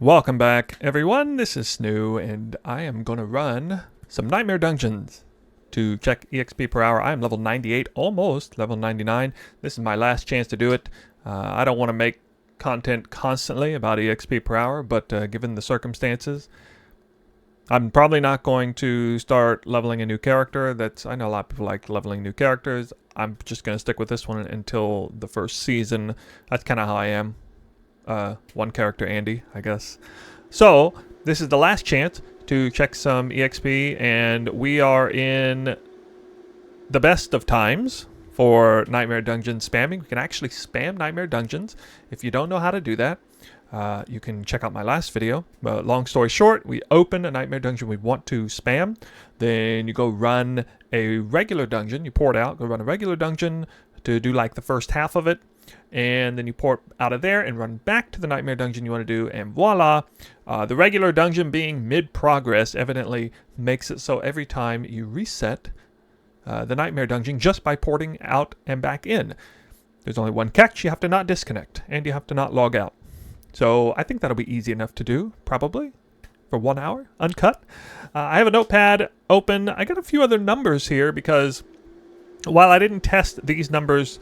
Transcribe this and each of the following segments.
Welcome back, everyone. This is Snoo, and I am going to run some Nightmare Dungeons to check EXP per hour. I am level 98, almost level 99. This is my last chance to do it. I don't want to make content constantly about EXP per hour, but given the circumstances, I'm probably not going to start leveling a new character. I know a lot of people like leveling new characters. I'm just going to stick with this one until the first season. That's kind of how I am. One character, Andy, I guess. So this is the last chance to check some EXP, and we are in the best of times for Nightmare Dungeon spamming. We can actually spam Nightmare Dungeons. If you don't know how to do that, you can check out my last video. But long story short, we open a Nightmare Dungeon we want to spam. Then you go run a regular dungeon. You port out, go run a regular dungeon to do like the first half of it. And then you port out of there and run back to the Nightmare Dungeon you want to do, and voila! The regular dungeon being mid-progress evidently makes it so every time you reset the Nightmare Dungeon just by porting out and back in. There's only one catch: you have to not disconnect, and you have to not log out. So I think that'll be easy enough to do, probably, for 1 hour, uncut. I have a notepad open. I got a few other numbers here because while I didn't test these numbers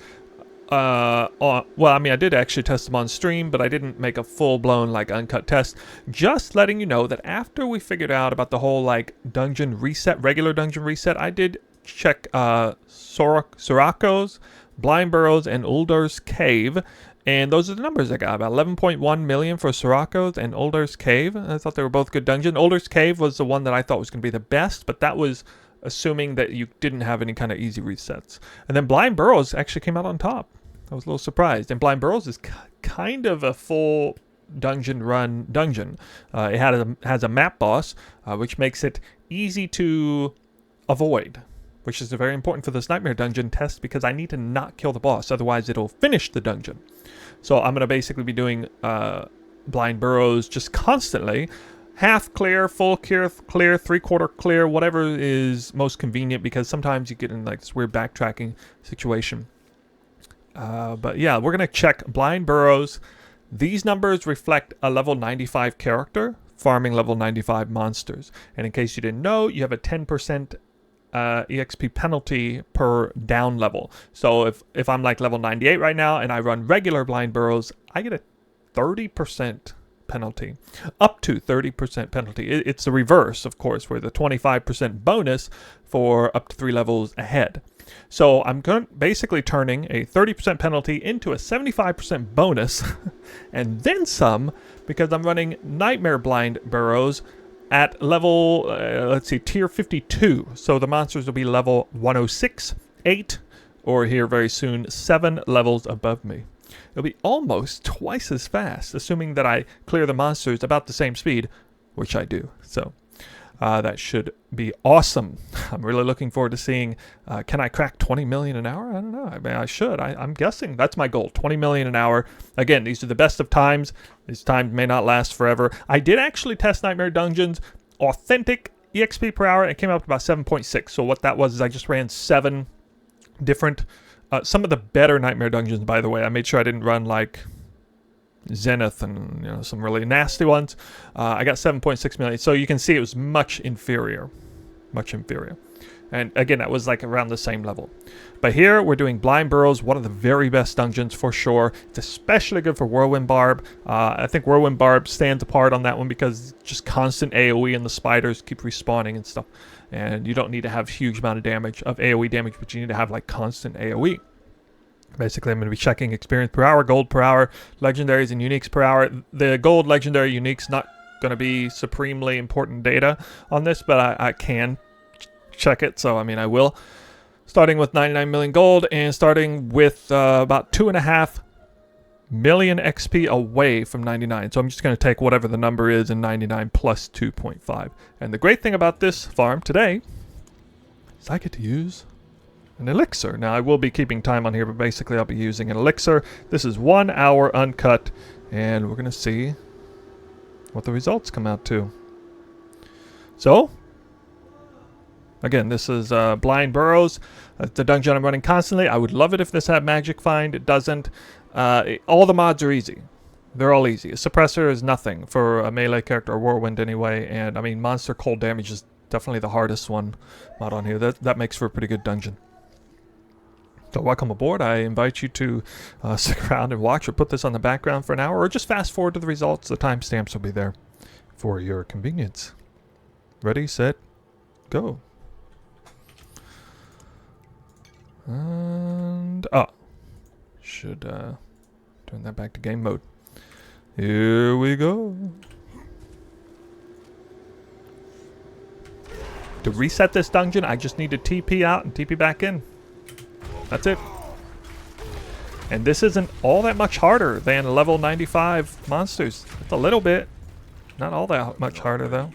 well, I mean, I did actually test them on stream, but I didn't make a full-blown, like, uncut test. Just letting you know that after we figured out about the whole, like, dungeon reset, regular dungeon reset, I did check Sirocco's, Blind Burrows, and Uldur's Cave, and those are the numbers I got. About 11.1 million for Sirocco's and Uldur's Cave. I thought they were both good dungeons. Uldur's Cave was the one that I thought was going to be the best, but that was assuming that you didn't have any kind of easy resets. And then Blind Burrows actually came out on top. I was a little surprised. And Blind Burrows is kind of a full dungeon run dungeon. It has a map boss, which makes it easy to avoid, which is very important for this Nightmare Dungeon test because I need to not kill the boss, otherwise it'll finish the dungeon. So I'm going to basically be doing Blind Burrows just constantly. Half clear, full clear, 3/4 clear, whatever is most convenient, because sometimes you get in like this weird backtracking situation. But yeah, we're going to check Blind Burrows. These numbers reflect a level 95 character farming level 95 monsters. And in case you didn't know, you have a 10% EXP penalty per down level. So if I'm like level 98 right now and I run regular Blind Burrows, I get a 30% penalty, up to 30% penalty. It's the reverse, of course, where the 25% bonus for up to 3 levels ahead. So I'm basically turning a 30% penalty into a 75% bonus and then some, because I'm running Nightmare Blind Burrows at level, tier 52. So the monsters will be level 106, 8, or here very soon, 7 levels above me. It'll be almost twice as fast, assuming that I clear the monsters about the same speed, which I do. So that should be awesome. I'm really looking forward to seeing, can I crack 20 million an hour? I don't know. I mean, I should. I'm guessing that's my goal, 20 million an hour. Again, these are the best of times. These times may not last forever. I did actually test Nightmare Dungeons authentic EXP per hour. It came up to about 7.6. So what that was is I just ran 7 different, some of the better Nightmare Dungeons, by the way. I made sure I didn't run like Zenith and some really nasty ones. I got 7.6 million, so you can see it was much inferior. And again, that was like around the same level. But here we're doing Blind Burrows, one of the very best dungeons for sure. It's especially good for Whirlwind Barb. I think Whirlwind Barb stands apart on that one because just constant AoE and the spiders keep respawning and stuff. And you don't need to have huge amount of damage, of AoE damage, but you need to have like constant AoE. Basically, I'm going to be checking experience per hour, gold per hour, legendaries, and uniques per hour. The gold, legendary, uniques not going to be supremely important data on this, but I can check it, so I mean I will. Starting with 99 million gold and starting with about 2.5 million XP away from 99. So I'm just going to take whatever the number is in 99 plus 2.5. And the great thing about this farm today is I get to use an elixir. Now I will be keeping time on here, but basically I'll be using an elixir. This is 1 hour uncut, and we're going to see what the results come out to. So again, this is Blind Burrows. The dungeon I'm running constantly. I would love it if this had Magic Find. It doesn't. All the mods are easy. They're all easy. A suppressor is nothing for a melee character or whirlwind anyway, and I mean monster cold damage is definitely the hardest one mod on here. That makes for a pretty good dungeon. So welcome aboard. I invite you to stick around and watch or put this on the background for an hour, or just fast forward to the results. The timestamps will be there for your convenience. Ready, set, go. And should turn that back to game mode. Here we go. To reset this dungeon, I just need to TP out and TP back in. That's it. And this isn't all that much harder than level 95 monsters. It's a little bit. Not all that much harder, though.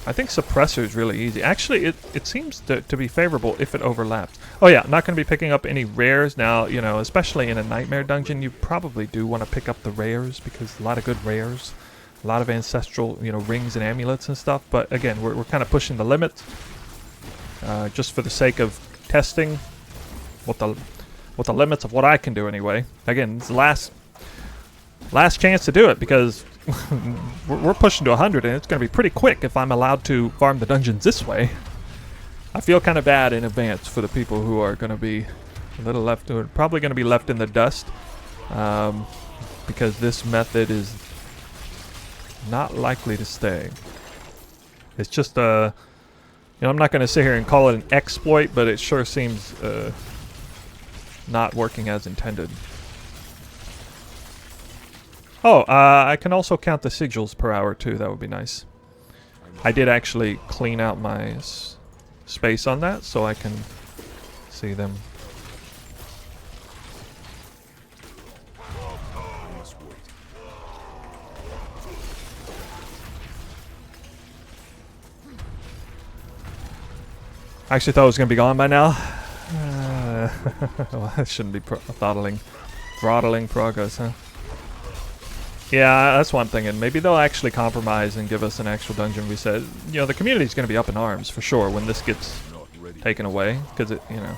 I think suppressor is really easy. Actually, it seems to be favorable if it overlaps. Oh yeah, I'm not going to be picking up any rares now. You know, especially in a nightmare dungeon, you probably do want to pick up the rares because a lot of good rares, a lot of ancestral, you know, rings and amulets and stuff. But again, we're kind of pushing the limits, just for the sake of testing what the limits of what I can do anyway. Again, it's the last chance to do it because we're pushing to 100 and it's going to be pretty quick if I'm allowed to farm the dungeons this way. I feel kind of bad in advance for the people who are going to be a little left, who are probably going to be left in the dust, because this method is not likely to stay. It's just you know, I'm not going to sit here and call it an exploit, but it sure seems not working as intended. Oh, I can also count the sigils per hour too. That would be nice. I did actually clean out my space on that so I can see them. I actually thought it was going to be gone by now. Well, I shouldn't be throttling progress, huh? Yeah, that's what I'm thinking. Maybe they'll actually compromise and give us an actual dungeon reset. You know, the community's going to be up in arms for sure when this gets taken away, because it, you know,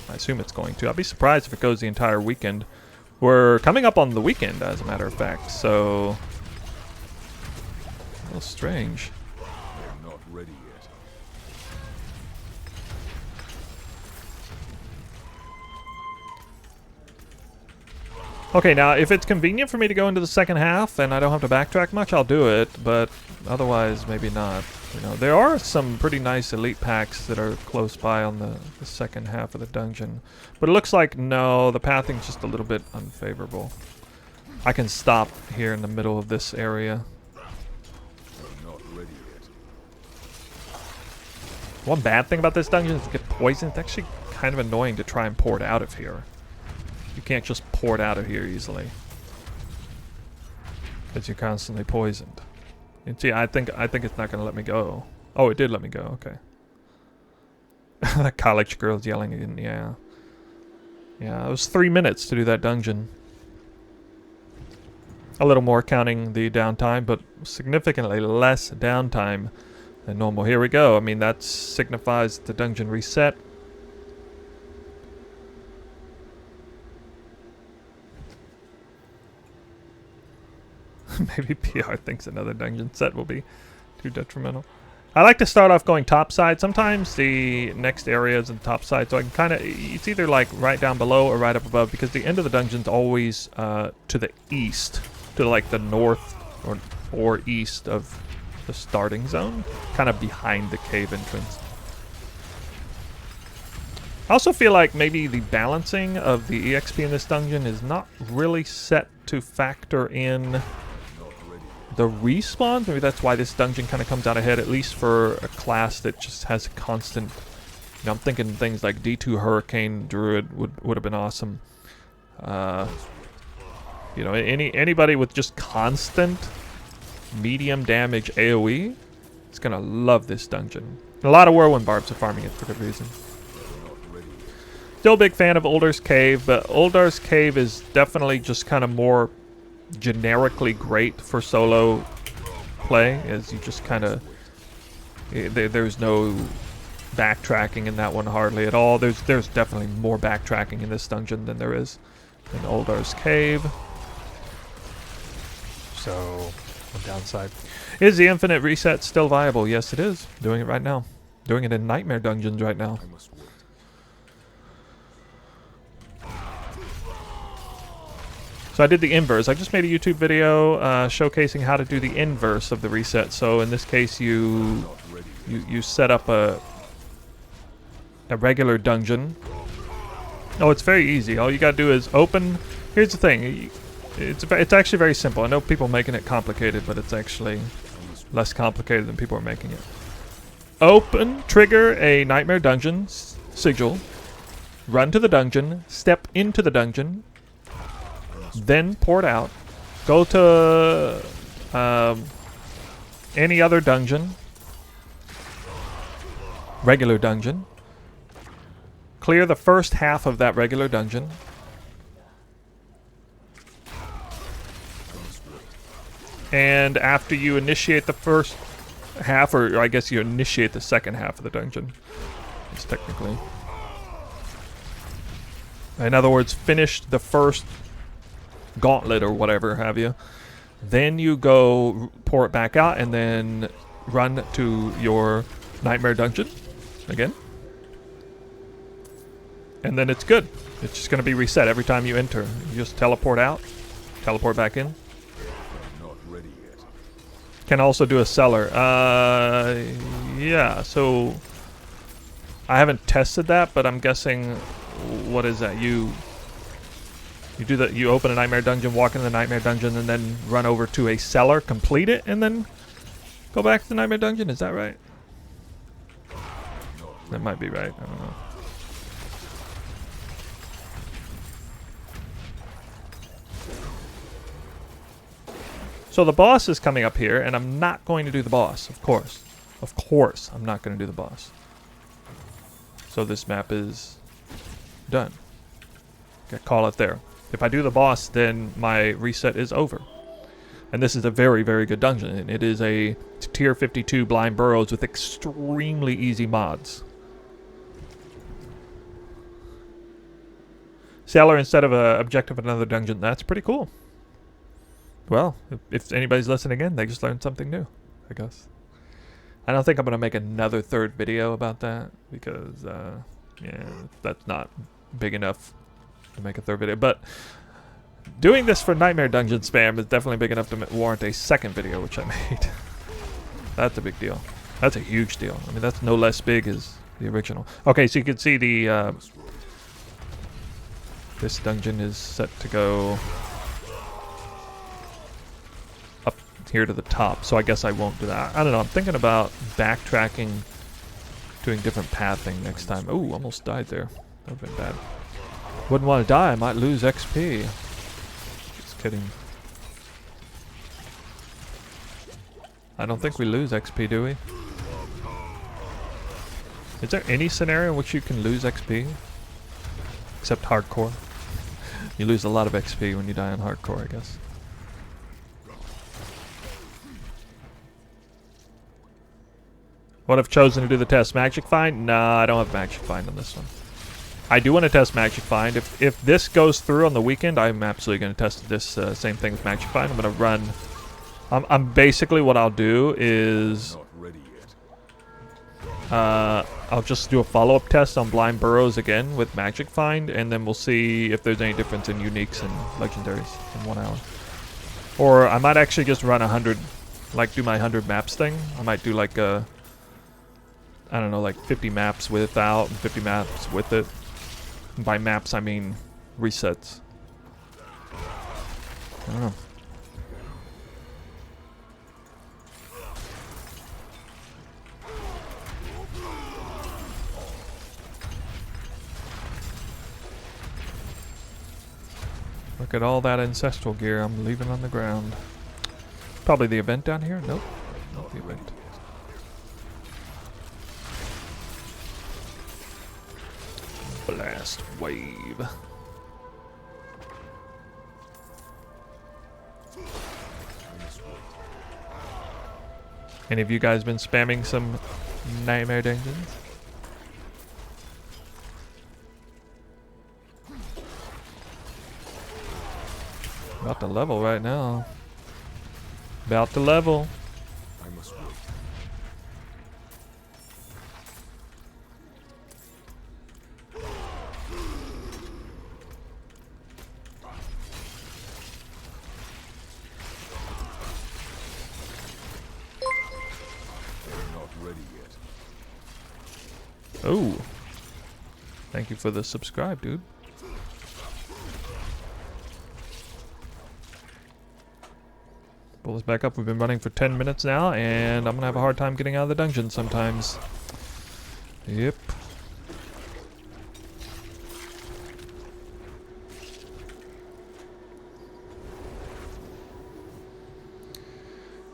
I assume it's going to. I'll be surprised if it goes the entire weekend. We're coming up on the weekend, as a matter of fact, so a little strange. They're not ready yet. Okay, now if it's convenient for me to go into the second half and I don't have to backtrack much, I'll do it, but otherwise maybe not. You know, there are some pretty nice elite packs that are close by on the second half of the dungeon, but it looks like no, the pathing's just a little bit unfavorable. I can stop here in the middle of this area. They're not ready yet. One bad thing about this dungeon is to get poisoned. It's actually kind of annoying to try and pour it out of here. You can't just pour it out of here easily, because you're constantly poisoned. And see, I think it's not going to let me go. Oh, it did let me go. Okay. That college girl's yelling again. Yeah. Yeah, it was 3 minutes to do that dungeon. A little more counting the downtime, but significantly less downtime than normal. Here we go. I mean, that signifies the dungeon reset. Maybe PR thinks another dungeon set will be too detrimental. I like to start off going topside. Sometimes the next area is in the top side, so I can kind of, it's either like right down below or right up above, because the end of the dungeon's always to the east, to like the north or east of the starting zone, kind of behind the cave entrance. I also feel like maybe the balancing of the EXP in this dungeon is not really set to factor in the respawns. Maybe that's why this dungeon kind of comes out ahead, at least for a class that just has a constant, you know, I'm thinking things like D2 Hurricane Druid would have been awesome. You know, anybody with just constant medium damage AoE is gonna love this dungeon. A lot of Whirlwind Barbs are farming it for good reason. Still a big fan of Uldar's Cave, but Uldar's Cave is definitely just kind of more generically great for solo play, as you just kind of, there's no backtracking in that one hardly at all. There's definitely more backtracking in this dungeon than there is in Uldar's Cave. So, one downside. Is the infinite reset still viable? Yes, it is. Doing it right now. Doing it in Nightmare Dungeons right now. I must wait. So I did the inverse. I just made a YouTube video showcasing how to do the inverse of the reset. So in this case, you set up a regular dungeon. Oh, it's very easy. All you gotta do is open. Here's the thing. It's actually very simple. I know people making it complicated, but it's actually less complicated than people are making it. Open, trigger a Nightmare Dungeon sigil, run to the dungeon, step into the dungeon, then port out, go to any other dungeon, regular dungeon, clear the first half of that regular dungeon, and after you initiate the first half, or I guess you initiate the second half of the dungeon, it's technically. In other words, finish the first gauntlet or whatever have you. Then you go pour it back out and then run to your Nightmare Dungeon again. And then it's good. It's just going to be reset every time you enter. You just teleport out, teleport back in. Can also do a cellar. Yeah, so I haven't tested that, but I'm guessing, what is that? You do that. You open a Nightmare Dungeon, walk into the Nightmare Dungeon, and then run over to a cellar, complete it, and then go back to the Nightmare Dungeon. Is that right? That might be right. I don't know. So the boss is coming up here, and I'm not going to do the boss, of course. Of course, I'm not going to do the boss. So this map is done. Okay, call it there. If I do the boss, then my reset is over. And this is a very, very good dungeon. And it is a tier 52 blind burrows with extremely easy mods. Cellar instead of a objective in another dungeon. That's pretty cool. Well, if anybody's listening in, they just learned something new, I guess. I don't think I'm going to make another third video about that because, yeah, that's not big enough to make a third video. But doing this for Nightmare Dungeon spam is definitely big enough to warrant a second video, which I made. That's a big deal. That's a huge deal. I mean, that's no less big as the original. Okay, so you can see the this dungeon is set to go up here to the top, so I guess I won't do that. I don't know. I'm thinking about backtracking, doing different pathing next time. Ooh, almost died there. That would have been bad. Wouldn't want to die. I might lose XP. Just kidding. I don't think we lose XP, do we? Is there any scenario in which you can lose XP? Except hardcore. You lose a lot of XP when you die on hardcore, I guess. What if chosen to do the test? Magic Find? Nah, I don't have Magic Find on this one. I do want to test Magic Find. If this goes through on the weekend, I'm absolutely going to test this same thing with Magic Find. I'm going to run... I'm basically what I'll do is... I'll just do a follow-up test on Blind Burrows again with Magic Find, and then we'll see if there's any difference in Uniques and Legendaries in 1 hour. Or I might actually just run 100, like do my 100 maps thing. I might do like a... I don't know, like 50 maps without and 50 maps with it. And by maps, I mean resets. I don't know. Look at all that ancestral gear I'm leaving on the ground. Probably the event down here? Nope. Not the event. Blast wave. Any of you guys been spamming some Nightmare Dungeons? About to level right now. About to level. I must wait. They're not ready yet. Oh. Thank you for the subscribe, dude. Pull this back up. We've been running for 10 minutes now, and I'm gonna have a hard time getting out of the dungeon sometimes. Yep.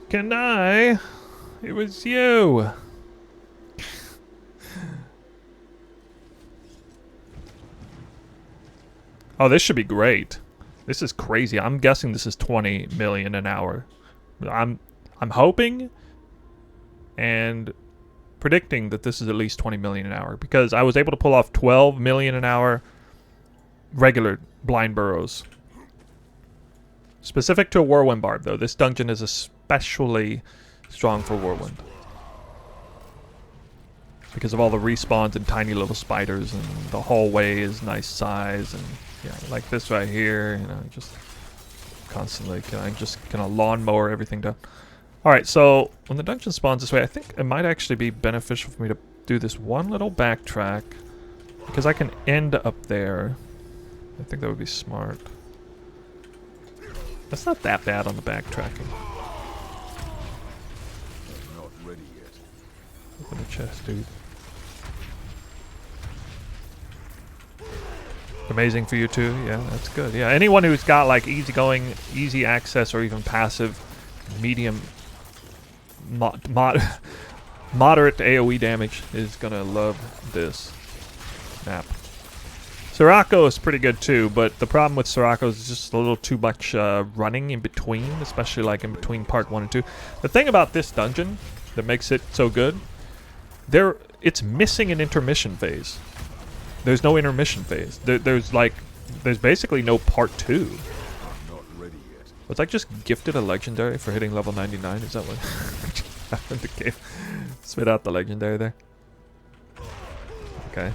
Can I? It was you. Oh, this should be great. This is crazy. I'm guessing this is 20 million an hour. I'm hoping and predicting that this is at least 20 million an hour because I was able to pull off 12 million an hour regular blind burrows. Specific to a whirlwind barb though, this dungeon is especially strong for whirlwind. Because of all the respawns and tiny little spiders, and the hallway is nice size, and yeah, like this right here, you know, just constantly just kind of lawnmower everything down. Alright, so when the dungeon spawns this way, I think it might actually be beneficial for me to do this one little backtrack, because I can end up there. I think that would be smart. That's not that bad on the backtracking. Not ready yet. Open the chest, dude. Amazing for you too. Yeah, that's good. Yeah, anyone who's got like easygoing, easy access, or even passive, medium, moderate AOE damage is gonna love this map. Sirocco is pretty good too, but the problem with Sirocco is just a little too much running in between, especially like in between part 1 and 2. The thing about this dungeon that makes it so good, it's missing an intermission phase. There's no intermission phase. There's basically no part 2. Not ready yet. Was I just gifted a legendary for hitting level 99? Is that what happened to the game? Spit out the legendary there. Okay.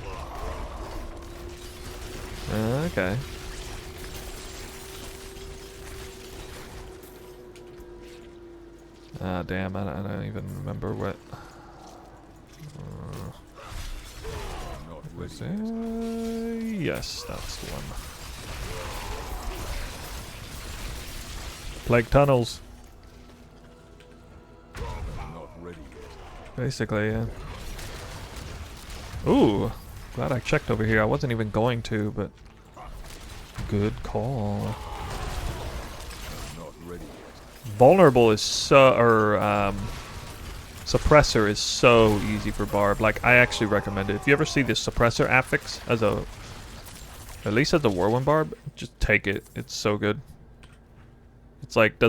Okay. Ah, damn, I don't even remember what. Not ready yet. Yes, that's the one. Plague tunnels. Not ready yet. Basically, yeah. Ooh, glad I checked over here. I wasn't even going to, but good call. Not ready yet. Vulnerable is suppressor is so easy for barb. Like, I actually recommend it. If you ever see this suppressor affix as at least as a whirlwind barb, just take it. It's so good. It's like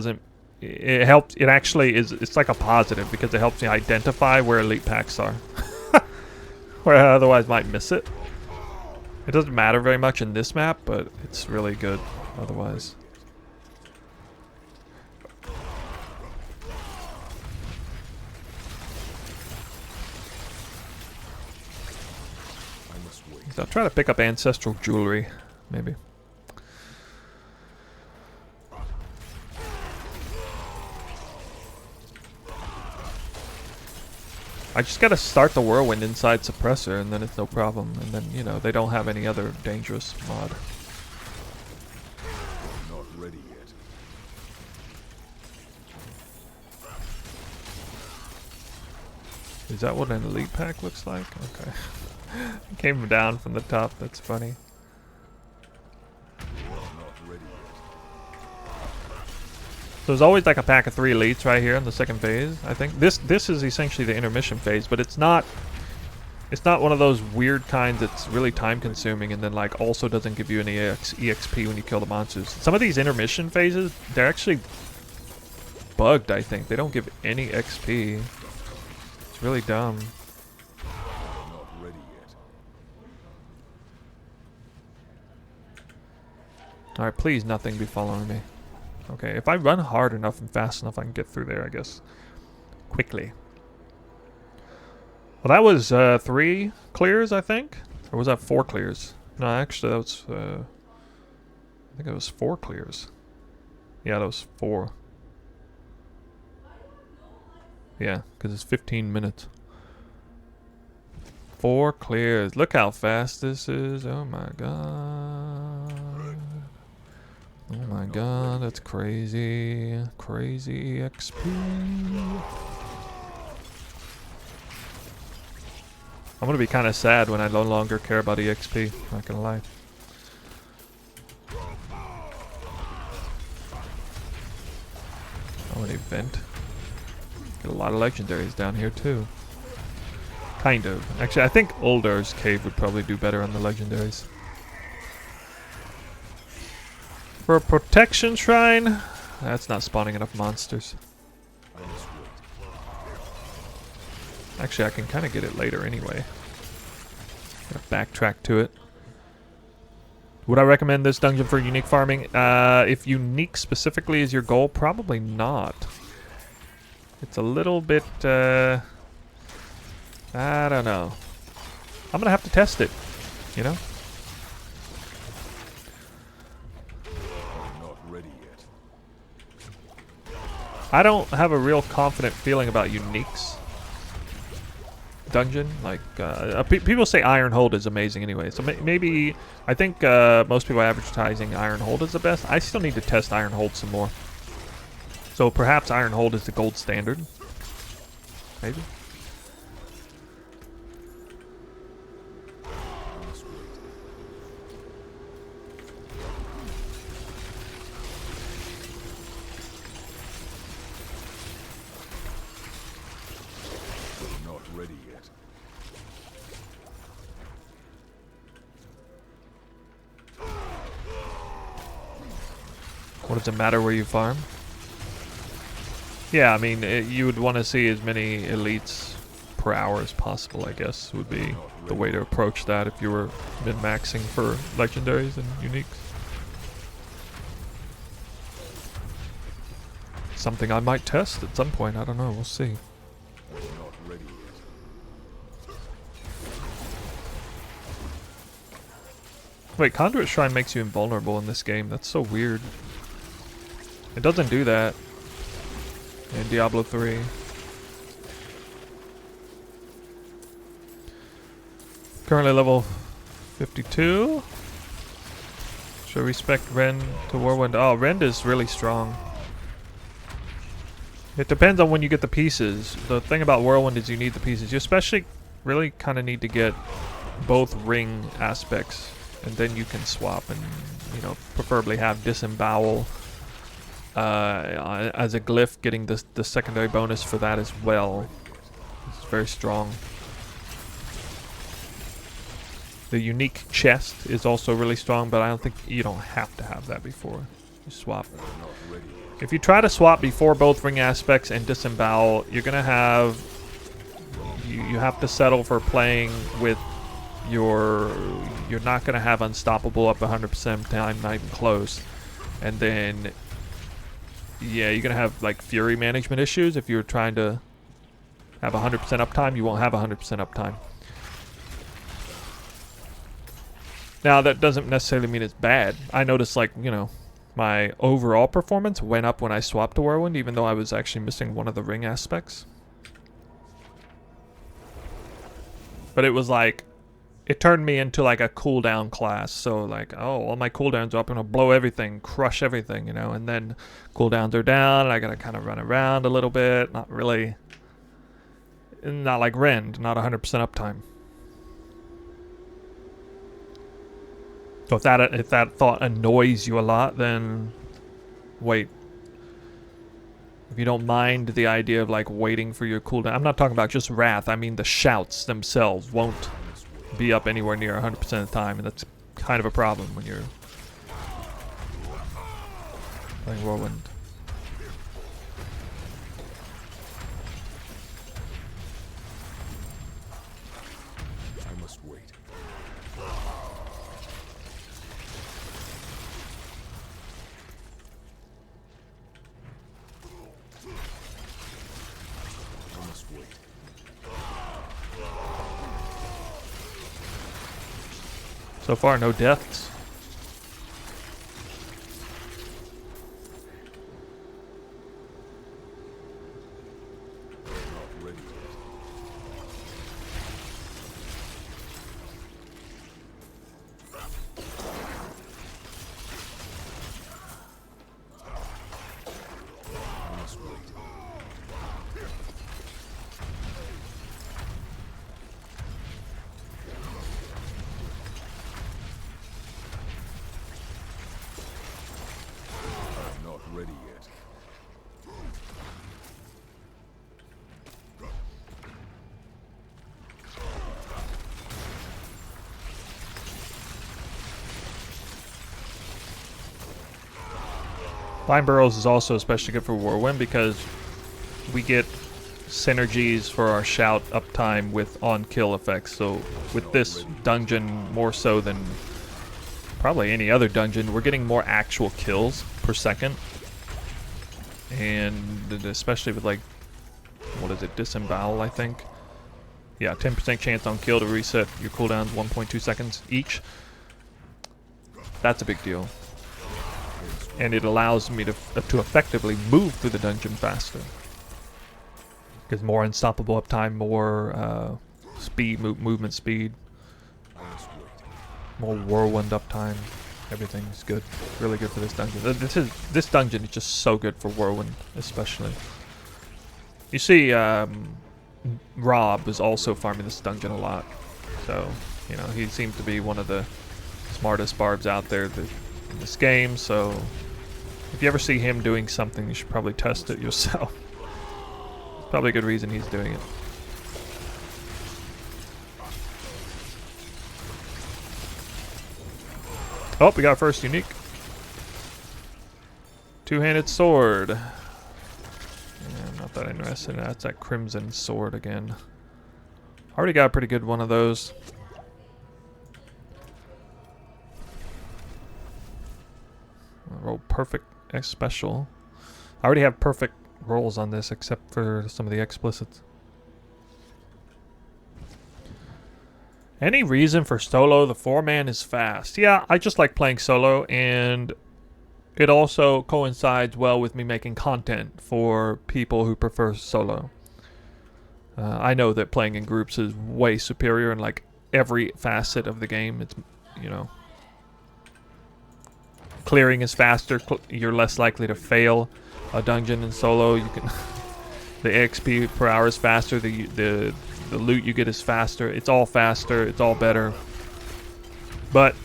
it helps. It actually is. It's like a positive because it helps me identify where elite packs are, where I otherwise might miss it. It doesn't matter very much in this map, but it's really good otherwise. I must wait. So I'll try to pick up ancestral jewelry, maybe. I just gotta start the whirlwind inside suppressor, and then it's no problem. And then, you know, they don't have any other dangerous mod. Not ready yet. Is that what an elite pack looks like? Okay. It came down from the top. That's funny. Not ready yet. So there's always like a pack of 3 elites right here in the second phase. I think this is essentially the intermission phase, but it's not one of those weird kinds that's really time consuming and then like also doesn't give you any EXP when you kill the monsters. Some of these intermission phases, they're actually bugged, I think. They don't give any XP. It's really dumb. Not ready yet. Alright, please nothing be following me. Okay, if I run hard enough and fast enough, I can get through there, I guess. Quickly. Well, that was 3 clears, I think? Or was that 4 clears? No, actually, that was... I think it was 4 clears. Yeah, that was 4. Yeah, because it's 15 minutes. 4 clears. Look how fast this is. Oh my god. Oh my god, that's crazy. Crazy XP. I'm gonna be kind of sad when I no longer care about EXP. Not gonna lie. Oh, an event. Get a lot of legendaries down here too. Kind of. Actually, I think Uldar's Cave would probably do better on the legendaries. For a protection shrine, that's not spawning enough monsters. Actually, I can kind of get it later anyway. Gotta backtrack to it. Would I recommend this dungeon for unique farming? If unique specifically is your goal, probably not. It's a little bit, I don't know. I'm gonna have to test it, you know? I'm not ready yet. I don't have a real confident feeling about uniques. Dungeon, like people say Iron Hold is amazing anyway, so maybe I think most people advertising Iron Hold is the best. I still need to test Iron Hold some more, so perhaps Iron Hold is the gold standard, maybe. I'm not ready yet. What does it matter where you farm? Yeah, I mean, you would want to see as many elites per hour as possible, I guess, would be the way to approach that if you were min-maxing for legendaries and uniques. Something I might test at some point, I don't know, we'll see. I'm not ready yet. Wait, Conduit Shrine makes you invulnerable in this game, that's so weird. It doesn't do that in Diablo 3. Currently level 52. Should respect Rend to Whirlwind. Oh, Rend is really strong. It depends on when you get the pieces. The thing about Whirlwind is you need the pieces. You especially really kind of need to get both ring aspects, and then you can swap and, you know, preferably have Disembowel as a glyph, getting the secondary bonus for that as well. It's very strong. The unique chest is also really strong, but I don't think you don't have to have that before you swap. I'm not ready yet. If you try to swap before both ring aspects and disembowel, you're gonna have you have to settle for playing with you're not gonna have unstoppable up 100% of the time, not even close, and then yeah, you're gonna have like fury management issues. If you're trying to have 100% uptime, you won't have 100% uptime. Now that doesn't necessarily mean it's bad. I noticed, like, you know, my overall performance went up when I swapped to Whirlwind, even though I was actually missing one of the ring aspects. But it was like, it turned me into like a cooldown class. So like, oh, all my cooldowns are up, I'm gonna blow everything, crush everything, you know, and then cooldowns are down, and I gotta kind of run around a little bit. Not really, not like Rend, not 100% uptime. So if that thought annoys you a lot, then wait. If you don't mind the idea of like waiting for your cooldown, I'm not talking about just Wrath, I mean the shouts themselves won't be up anywhere near 100% of the time, and that's kind of a problem when you're playing Whirlwind. I must wait. So far, no deaths. Not ready yet. I must wait. I'm not ready yet. Blind Burrows is also especially good for Whirlwind because we get synergies for our shout uptime with on-kill effects. So with this dungeon, more so than probably any other dungeon, we're getting more actual kills per second. And especially with, like, what is it, Disembowel, I think? Yeah, 10% chance on kill to reset your cooldowns 1.2 seconds each. That's a big deal. And it allows me to effectively move through the dungeon faster. Because more unstoppable uptime, more speed, movement speed, I must wait. more whirlwind uptime. Everything's good. Really good for this dungeon. This dungeon is just so good for whirlwind, especially. You see, Rob is also farming this dungeon a lot. So, you know, he seems to be one of the smartest barbs out there in this game. So, if you ever see him doing something, you should probably test it yourself. Probably a good reason he's doing it. Oh, we got our first unique. Two-handed sword. Yeah, I'm not that interested in that. It's that crimson sword again. Already got a pretty good one of those. Roll perfect X special. I already have perfect rolls on this except for some of the explicits. Any reason for solo? The 4-man is fast. Yeah, I just like playing solo, and it also coincides well with me making content for people who prefer solo. I know that playing in groups is way superior in like every facet of the game. It's, you know, clearing is faster. You're less likely to fail a dungeon in solo. You can the XP per hour is faster. The loot you get is faster. It's all faster. It's all better. But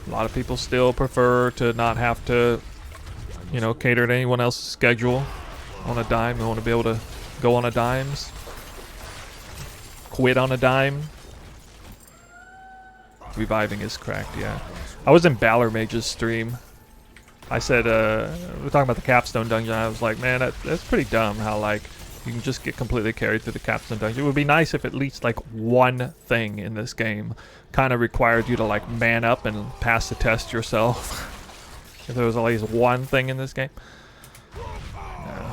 a lot of people still prefer to not have to, you know, cater to anyone else's schedule on a dime. They want to be able to go on a dimes, quit on a dime. Reviving is cracked, yeah. I was in Balor Mage's stream. I said, we were talking about the Capstone Dungeon. I was like, man, that's pretty dumb how, like, you can just get completely carried through the Capstone Dungeon. It would be nice if at least, like, one thing in this game kind of required you to, like, man up and pass the test yourself. If there was at least one thing in this game. No.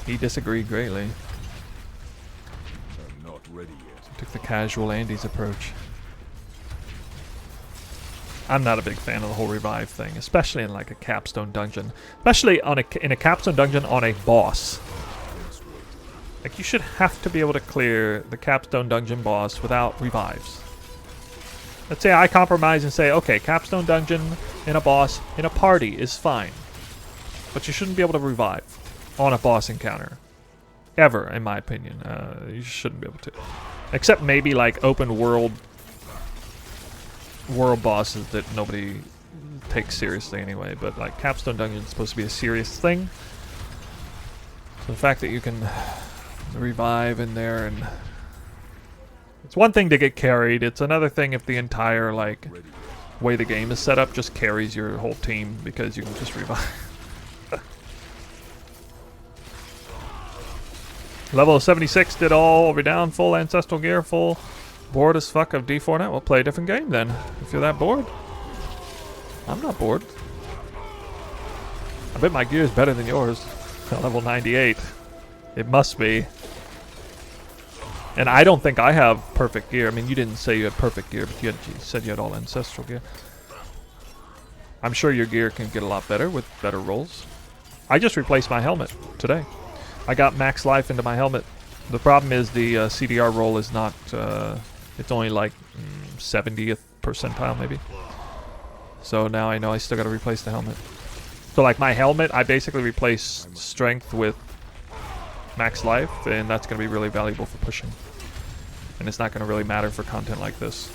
He disagreed greatly. I'm not ready yet. Took the casual Andy's approach. I'm not a big fan of the whole revive thing, especially in like a Capstone Dungeon. Especially on in a Capstone Dungeon on a boss. Like, you should have to be able to clear the Capstone Dungeon boss without revives. Let's say I compromise and say, okay, Capstone Dungeon in a boss in a party is fine. But you shouldn't be able to revive on a boss encounter. Ever, in my opinion. You shouldn't be able to. Except maybe like open world bosses that nobody takes seriously anyway. But like Capstone Dungeon is supposed to be a serious thing. So the fact that you can revive in there, and it's one thing to get carried, it's another thing if the entire like way the game is set up just carries your whole team because you can just revive. Level 76 did all. We're down full ancestral gear, full bored as fuck of D4 now. We'll play a different game then if you're that bored. I'm not bored. I bet my gear is better than yours. Level 98. It must be. And I don't think I have perfect gear. I mean, you didn't say you had perfect gear, but you said you had all ancestral gear. I'm sure your gear can get a lot better with better rolls. I just replaced my helmet today. I got max life into my helmet. The problem is the CDR roll is not, it's only like 70th percentile maybe. So now I know I still got to replace the helmet. So like my helmet, I basically replace strength with max life, and that's going to be really valuable for pushing. And it's not going to really matter for content like this.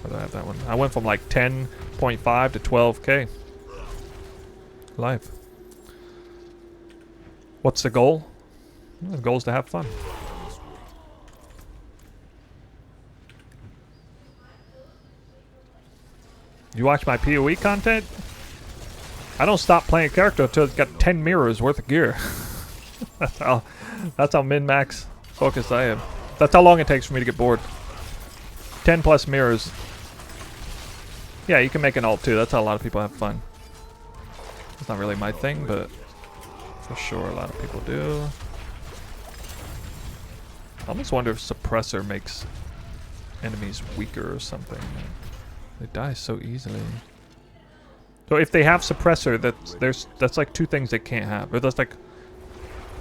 Whether I have that one. I went from like 10.5 to 12k life. What's the goal? The goal is to have fun. You watch my PoE content? I don't stop playing a character until it's got 10 mirrors worth of gear. That's how min-max focused I am. That's how long it takes for me to get bored. 10 plus mirrors. Yeah, you can make an alt too. That's how a lot of people have fun. It's not really my thing, but for sure a lot of people do. I almost wonder if suppressor makes enemies weaker or something. They die so easily. So if they have suppressor, that's like two things they can't have. Or that's like,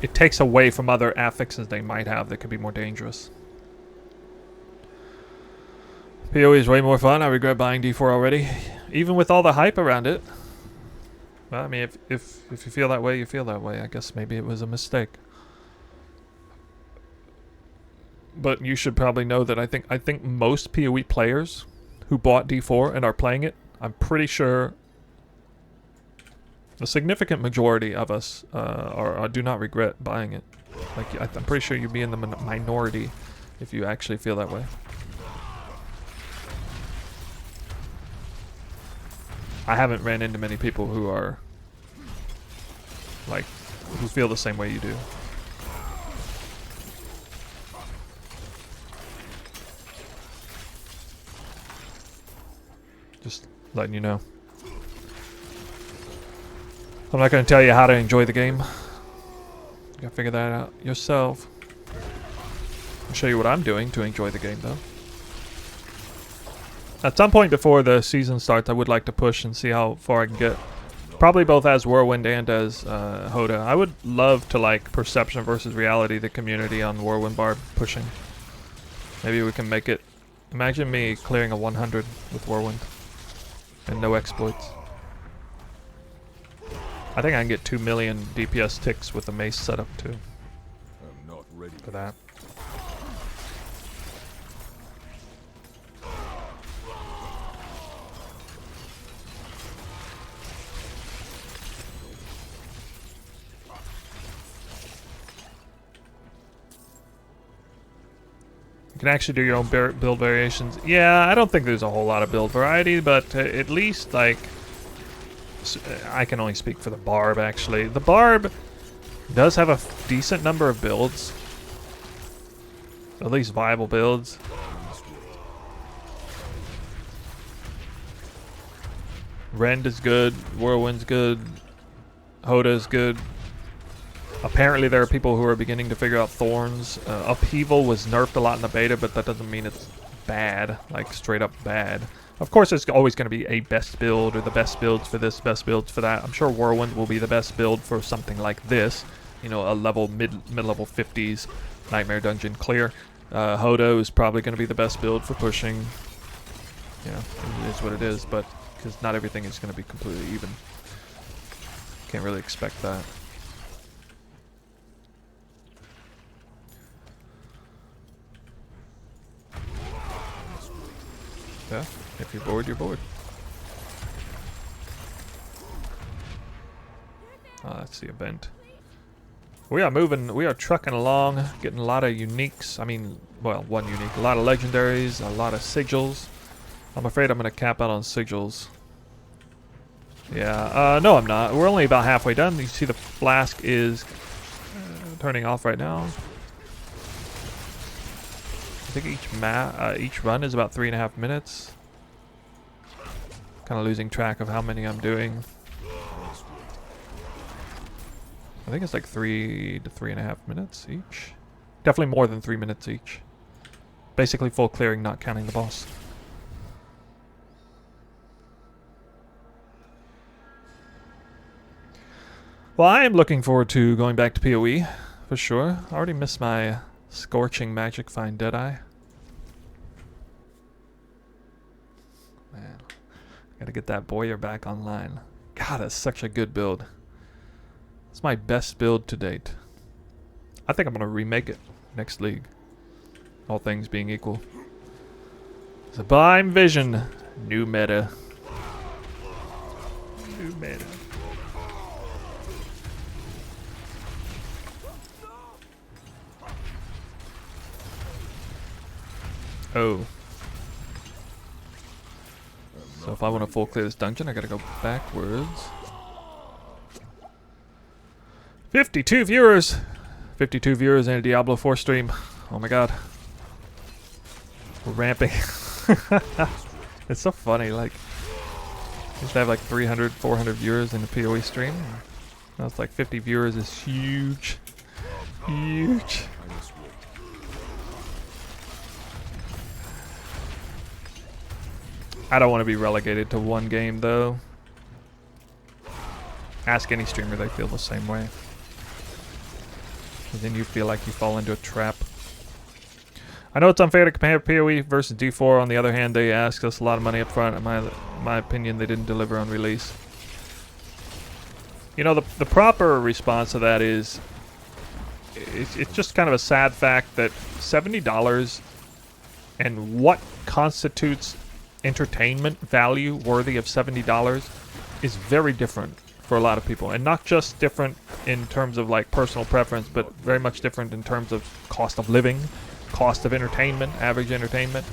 it takes away from other affixes they might have that could be more dangerous. PoE is way more fun. I regret buying D4 already, even with all the hype around it. Well, I mean, if you feel that way, you feel that way. I guess maybe it was a mistake. But you should probably know that I think most PoE players who bought D4 and are playing it, I'm pretty sure the significant majority of us do not regret buying it. Like, I'm pretty sure you'd be in the minority if you actually feel that way. I haven't ran into many people who are like, who feel the same way you do. Just letting you know. I'm not going to tell you how to enjoy the game. You gotta figure that out yourself. I'll show you what I'm doing to enjoy the game, though. At some point before the season starts, I would like to push and see how far I can get. Probably both as Whirlwind and as Hoda. I would love to like Perception versus Reality, the community on Whirlwind Barb pushing. Maybe we can make it. Imagine me clearing a 100 with Whirlwind and no exploits. I think I can get 2 million DPS ticks with the mace setup too. I'm not ready For that. You can actually do your own build variations. Yeah, I don't think there's a whole lot of build variety, but at least like, I can only speak for the Barb actually. The Barb does have a decent number of builds. At least viable builds. Rend is good, Whirlwind's good, Hoda is good. Apparently there are people who are beginning to figure out Thorns. Upheaval was nerfed a lot in the beta, but that doesn't mean it's bad, like straight up bad. Of course there's always going to be a best build, or the best builds for this, best builds for that. I'm sure Whirlwind will be the best build for something like this. You know, a level mid-level 50s Nightmare Dungeon clear. Hodo is probably going to be the best build for pushing. Yeah, it is what it is, but because not everything is going to be completely even. Can't really expect that. Yeah, if you're bored, you're bored. Oh, that's the event. We are moving, we are trucking along, getting a lot of uniques. I mean, well, one unique. A lot of legendaries, a lot of sigils. I'm afraid I'm going to cap out on sigils. Yeah, no I'm not. We're only about halfway done. You see the flask is turning off right now. I think each run is about 3.5 minutes. Kind of losing track of how many I'm doing. I think it's like 3 to 3.5 minutes each. Definitely more than 3 minutes each. Basically full clearing, not counting the boss. Well, I am looking forward to going back to PoE, for sure. I already missed my Scorching Magic Find Deadeye. Man, gotta get that Boyer back online. God, that's such a good build. It's my best build to date. I think I'm gonna remake it next league. All things being equal. Sublime Vision. New meta. New meta. Oh. So if I want to full clear this dungeon, I gotta go backwards. 52 viewers! 52 viewers in a Diablo 4 stream. Oh my god. We're ramping. It's so funny, like, I used to have like 300, 400 viewers in a PoE stream. Now it's like 50 viewers is huge. Huge. I don't want to be relegated to one game though. Ask any streamer, they feel the same way. And then you feel like you fall into a trap. I know it's unfair to compare PoE versus D4. On the other hand, they asked us a lot of money up front. In my opinion, they didn't deliver on release. You know, the proper response to that is it's just kind of a sad fact that $70 and what constitutes entertainment value worthy of $70 is very different for a lot of people, and not just different in terms of like personal preference, but very much different in terms of cost of living, cost of entertainment, average entertainment,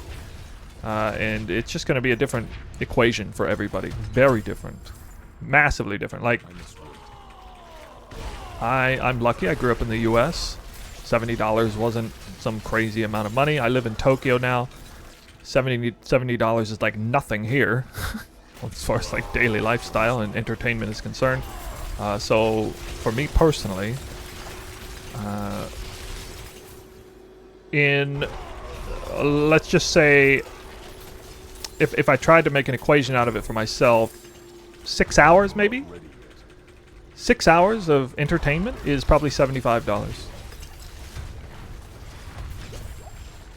and it's just going to be a different equation for everybody. Very different, massively different. Like I'm lucky I grew up in the US. $70 wasn't some crazy amount of money. I live in Tokyo now. $70 is like nothing here as far as like daily lifestyle and entertainment is concerned. So for me personally, let's just say if I tried to make an equation out of it for myself, 6 hours maybe? 6 hours of entertainment is probably $75.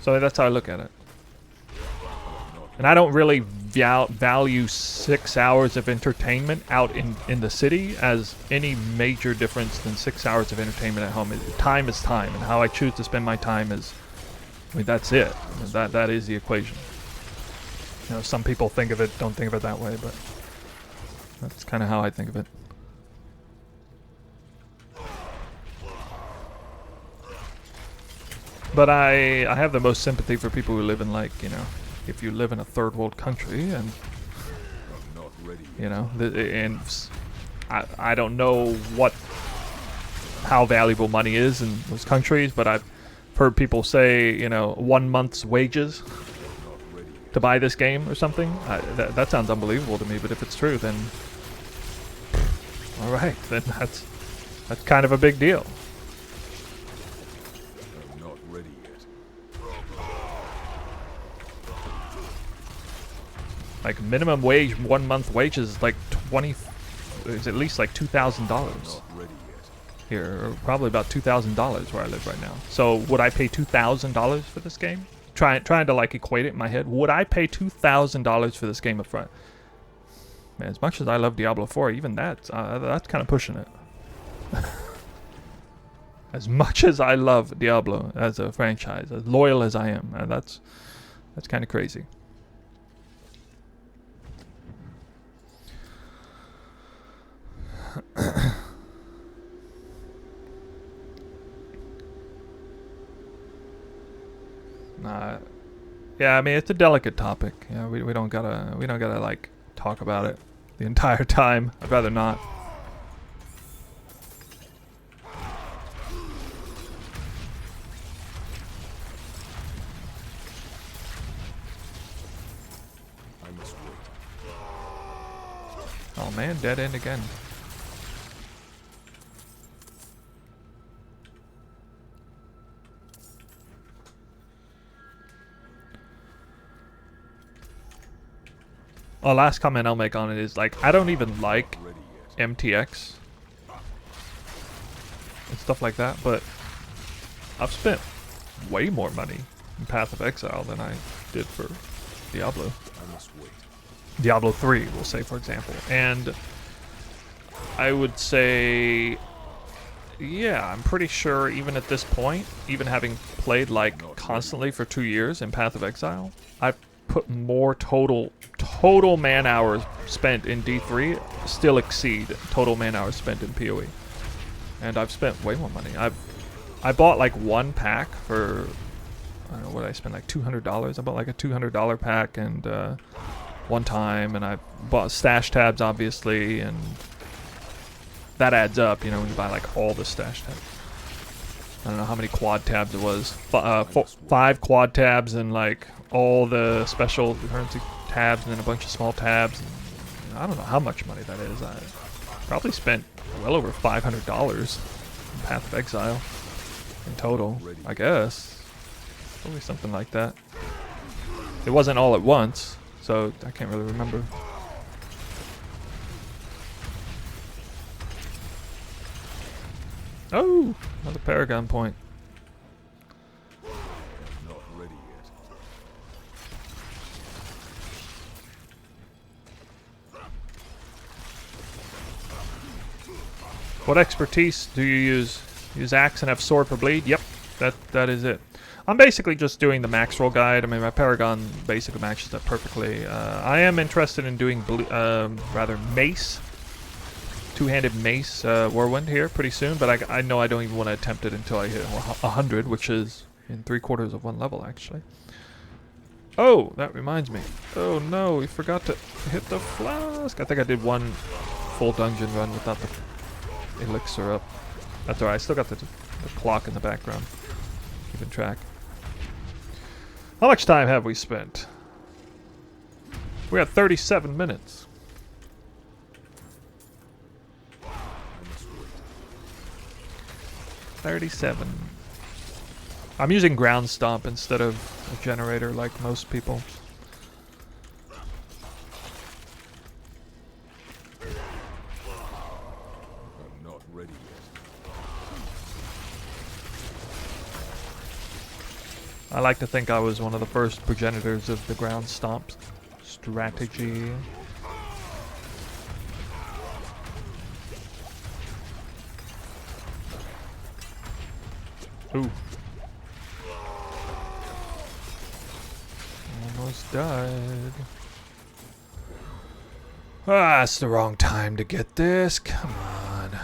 So that's how I look at it. And I don't really value 6 hours of entertainment out in the city as any major difference than 6 hours of entertainment at home. Time is time, and how I choose to spend my time is, I mean, that's it. That is the equation. You know, some people don't think of it that way, but that's kind of how I think of it. But I have the most sympathy for people who live in, like, you know, if you live in a third world country and, you know, and I don't know how valuable money is in those countries, but I've heard people say, you know, 1 month's wages to buy this game or something. That sounds unbelievable to me, but if it's true, then all right, then that's kind of a big deal. Like minimum wage, 1 month wages is like is at least like $2,000 here, or probably about $2,000 where I live right now. So would I pay $2,000 for this game? Trying to like equate it in my head. Would I pay $2,000 for this game up front? Man, as much as I love Diablo 4, even that's kind of pushing it. As much as I love Diablo as a franchise, as loyal as I am, that's kind of crazy. Yeah, I mean, it's a delicate topic. Yeah, we don't gotta like talk about it the entire time. I'd rather not. Oh man, dead end again. last comment I'll make on it is, like, I don't even like Ready yet. MTX and stuff like that, but I've spent way more money in Path of Exile than I did for Diablo. I must wait. Diablo 3, we'll say, for example. And I would say, yeah, I'm pretty sure even at this point, even having played like constantly for 2 years in Path of Exile, I've put more total man hours spent in D3 still exceed total man hours spent in PoE. And I've spent way more money. I bought like one pack for, I don't know, what did I spend, like $200? I bought like a $200 pack and one time, and I bought stash tabs obviously, and that adds up, you know, when you buy like all the stash tabs. I don't know how many quad tabs it was. 5 quad tabs and like all the special currency tabs and then a bunch of small tabs. And I don't know how much money that is. I probably spent well over $500 in Path of Exile in total, I guess. Probably something like that. It wasn't all at once, so I can't really remember. Oh, another Paragon point. Not ready yet. What expertise do you use? Use axe and have sword for bleed? Yep, that is it. I'm basically just doing the max roll guide. I mean, my Paragon basically matches that perfectly. I am interested in doing rather mace. Two-handed mace whirlwind here pretty soon, but I know I don't even want to attempt it until I hit 100, which is in 3/4 of one level actually. Oh, that reminds me. Oh no, we forgot to hit the flask. I think I did one full dungeon run without the elixir up. That's alright. I still got the clock in the background, keeping track. How much time have we spent? We're at 37 minutes. 37. I'm using ground stomp instead of a generator like most people. I'm not ready yet. I like to think I was one of the first progenitors of the ground stomp strategy. Ooh. Almost died. Ah, it's the wrong time to get this. Come on.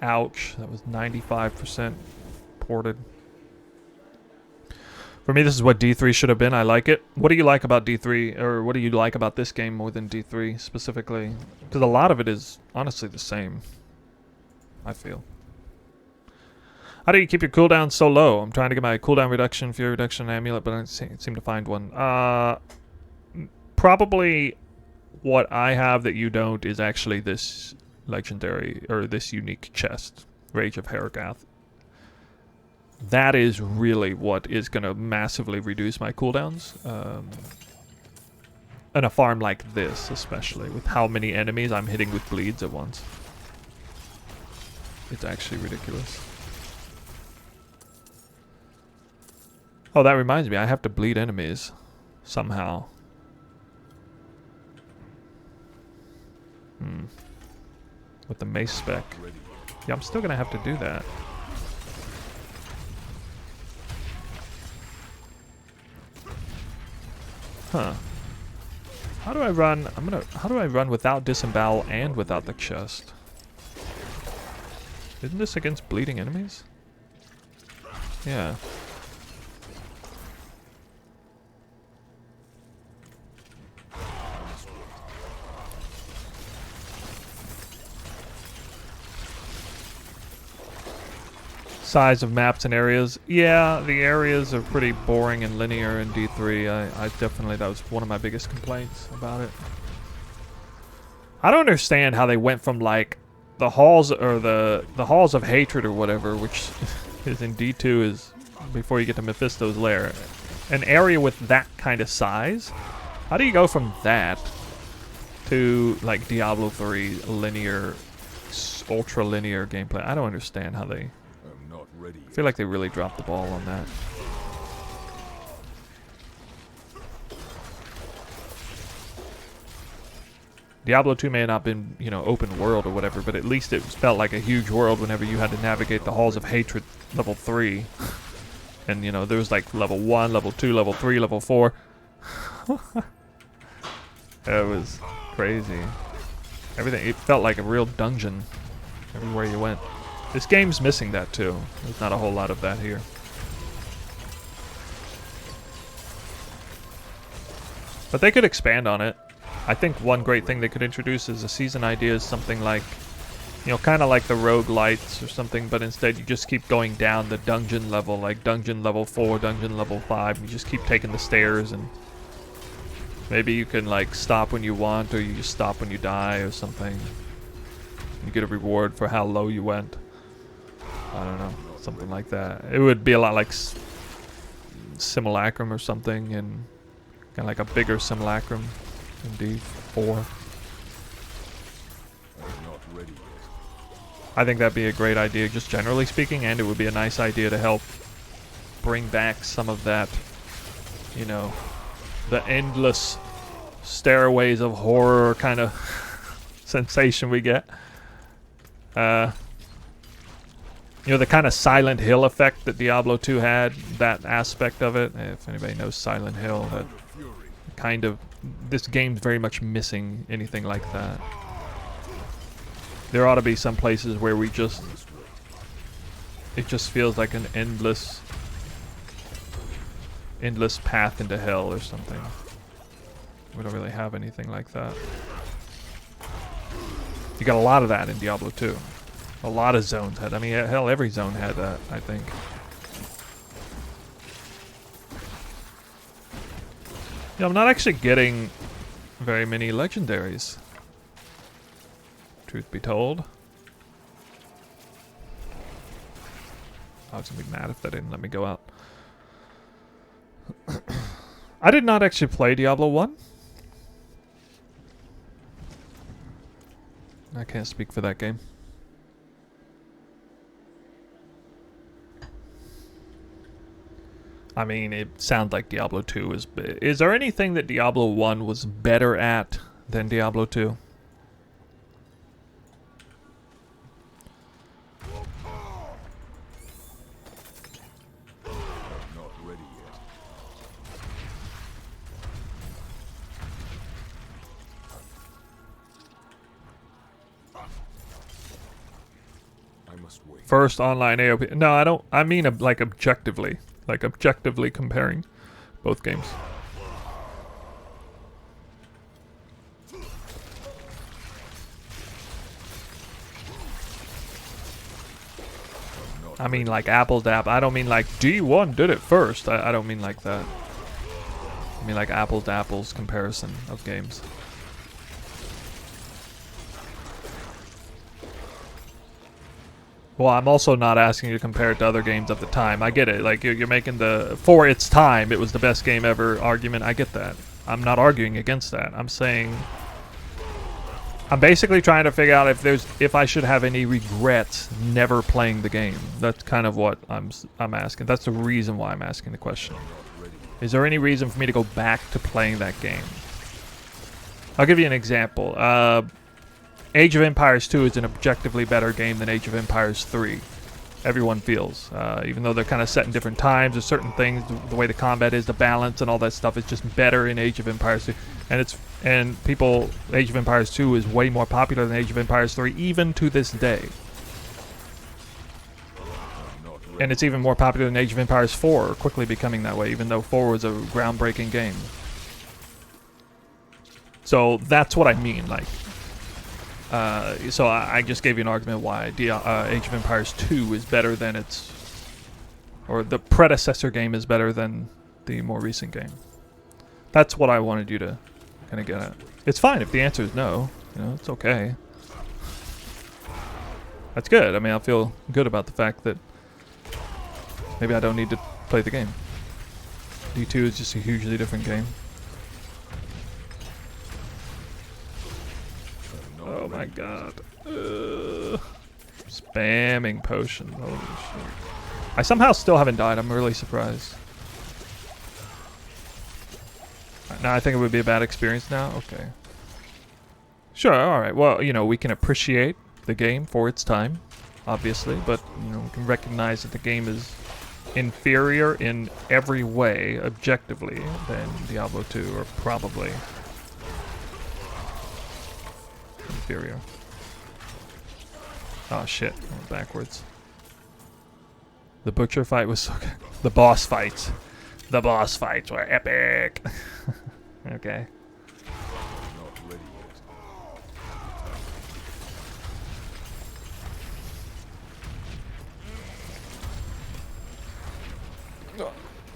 Ouch. That was 95% ported. For me, this is what D3 should have been. I like it. What do you like about D3, or what do you like about this game more than D3 specifically? Because a lot of it is honestly the same, I feel. How do you keep your cooldown so low? I'm trying to get my cooldown reduction, fury reduction, amulet, but I don't seem to find one. Probably what I have that you don't is actually this legendary, or this unique chest, Rage of Harrogath. That is really what is going to massively reduce my cooldowns. In a farm like this, especially, with how many enemies I'm hitting with bleeds at once. It's actually ridiculous. Oh, that reminds me, I have to bleed enemies somehow. With the mace spec. Yeah, I'm still going to have to do that. Huh. How do I run? How do I run without disembowel and without the chest? Isn't this against bleeding enemies? Yeah. Size of maps and areas. Yeah, the areas are pretty boring and linear in D3. I definitely, that was one of my biggest complaints about it. I don't understand how they went from like the halls, or the halls of hatred or whatever, which is in D2 is before you get to Mephisto's lair. an area with that kind of size, how do you go from that to like Diablo 3 linear, ultra linear gameplay? I don't understand how they. I'm not ready I yet. feel like they really dropped the ball on that. Diablo 2 may have not been, you know, open world or whatever, but at least it felt like a huge world whenever you had to navigate the halls of hatred level 3. And, you know, there was like level 1, level 2, level 3, level 4. It was crazy. Everything, it felt like a real dungeon everywhere you went. This game's missing that too. There's not a whole lot of that here. But they could expand on it. I think one great thing they could introduce is a season idea is something like, you know, kind of like the roguelites or something, but instead you just keep going down the dungeon level, like dungeon level 4, dungeon level 5. You just keep taking the stairs, and maybe you can like stop when you want, or you just stop when you die or something. You get a reward for how low you went. I don't know, something like that. It would be a lot like Simulacrum or something, and kind of like a bigger Simulacrum. Indeed, 4. I'm not ready yet. I think that'd be a great idea, just generally speaking, and it would be a nice idea to help bring back some of that, you know, the endless stairways of horror kind of sensation we get. You know, the kind of Silent Hill effect that Diablo 2 had, that aspect of it. If anybody knows Silent Hill, that kind of, this game's very much missing anything like that. There ought to be some places where we just, it just feels like an endless path into hell or something. We don't really have anything like that. You got a lot of that in Diablo 2. A lot of zones had, I mean, hell, every zone had that, I think. Yeah, I'm not actually getting very many legendaries, truth be told. I was gonna be mad if that didn't let me go out. I did not actually play Diablo 1. I can't speak for that game. I mean, it sounds like Diablo 2 is... Is there anything that Diablo 1 was better at than Diablo 2? I'm not ready yet. I must wait. First online AOP... No, I don't... I mean, like, objectively. Like, objectively comparing both games. I mean, like, apples to apples. I don't mean, like, D1 did it first. I don't mean like that. I mean, like, apples to apples comparison of games. Well, I'm also not asking you to compare it to other games of the time. I get it. Like, you're making the, for its time, it was the best game ever argument. I get that. I'm not arguing against that. I'm saying, I'm basically trying to figure out if I should have any regrets never playing the game. That's kind of what I'm asking. That's the reason why I'm asking the question. Is there any reason for me to go back to playing that game? I'll give you an example. Age of Empires 2 is an objectively better game than Age of Empires 3. Everyone feels. Even though they're kind of set in different times, there's certain things, the way the combat is, the balance and all that stuff is just better in Age of Empires 2. And Age of Empires 2 is way more popular than Age of Empires 3, even to this day. And it's even more popular than Age of Empires 4, quickly becoming that way, even though 4 was a groundbreaking game. So that's what I mean, like. So I just gave you an argument why Age of Empires 2 is better than or the predecessor game is better than the more recent game. That's what I wanted you to kind of get at. It's fine if the answer is no. You know, it's okay. That's good. I mean, I feel good about the fact that maybe I don't need to play the game. D2 is just a hugely different game. Oh my god. Spamming potions. Holy shit. I somehow still haven't died. I'm really surprised. Now I think it would be a bad experience now? Okay. Sure, alright. Well, you know, we can appreciate the game for its time, obviously, but, you know, we can recognize that the game is inferior in every way, objectively, than Diablo 2, or probably inferior. Oh shit, I went backwards. The butcher fight was so good. The boss fights. The boss fights were epic. Okay. Not ready yet.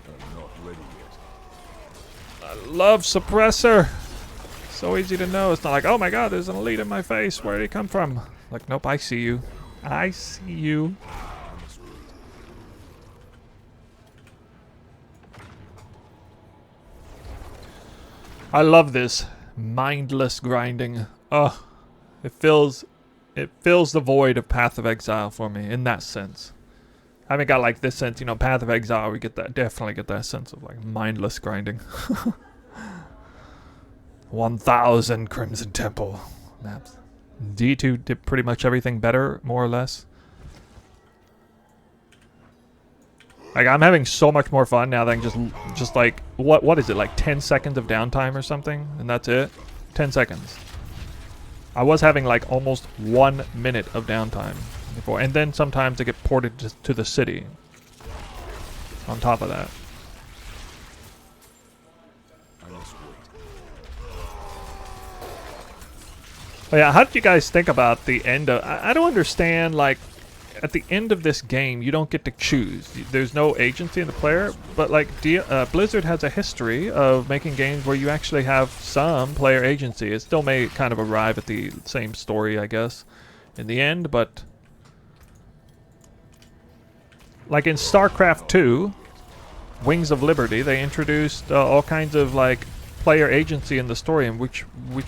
I'm not ready yet. I love suppressor. So easy to know. It's not like, oh my god, there's an elite in my face. Where did he come from? Like, nope, I see you. I see you. I love this mindless grinding. Ugh, it fills the void of Path of Exile for me in that sense. I haven't got like this sense, you know, Path of Exile. We get that, definitely get that sense of like mindless grinding. 1,000 Crimson Temple maps. D2 did pretty much everything better, more or less. Like, I'm having so much more fun now than just like, what is it, like 10 seconds of downtime or something? And that's it? 10 seconds. I was having like almost 1 minute of downtime before. And then sometimes I get ported to the city. On top of that. I must wait. Oh yeah, how did you guys think about the end of... I don't understand, like... At the end of this game, you don't get to choose. There's no agency in the player, but like Blizzard has a history of making games where you actually have some player agency. It still may kind of arrive at the same story, I guess, in the end, but like in StarCraft 2, Wings of Liberty, they introduced all kinds of like player agency in the story and which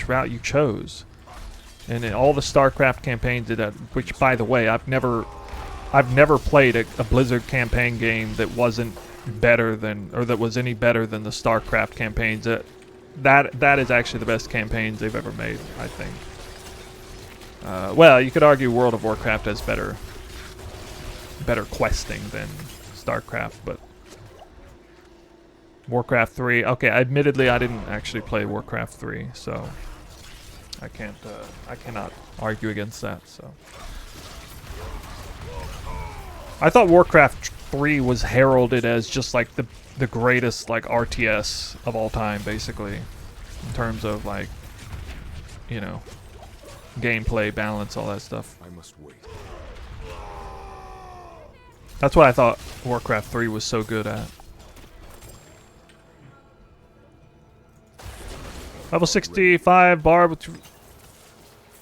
route you chose. And in all the StarCraft campaigns did that, which, by the way, I've never played a Blizzard campaign game that wasn't better than, or that was any better than the StarCraft campaigns. That is actually the best campaigns they've ever made, I think. Well, you could argue World of Warcraft has better questing than StarCraft, but Warcraft 3. Okay, admittedly, I didn't actually play Warcraft 3, so I cannot argue against that. So I thought Warcraft 3 was heralded as just like the greatest like RTS of all time, basically, in terms of like, you know, gameplay, balance, all that stuff. I must wait. That's what I thought Warcraft 3 was so good at. Level 65 bar with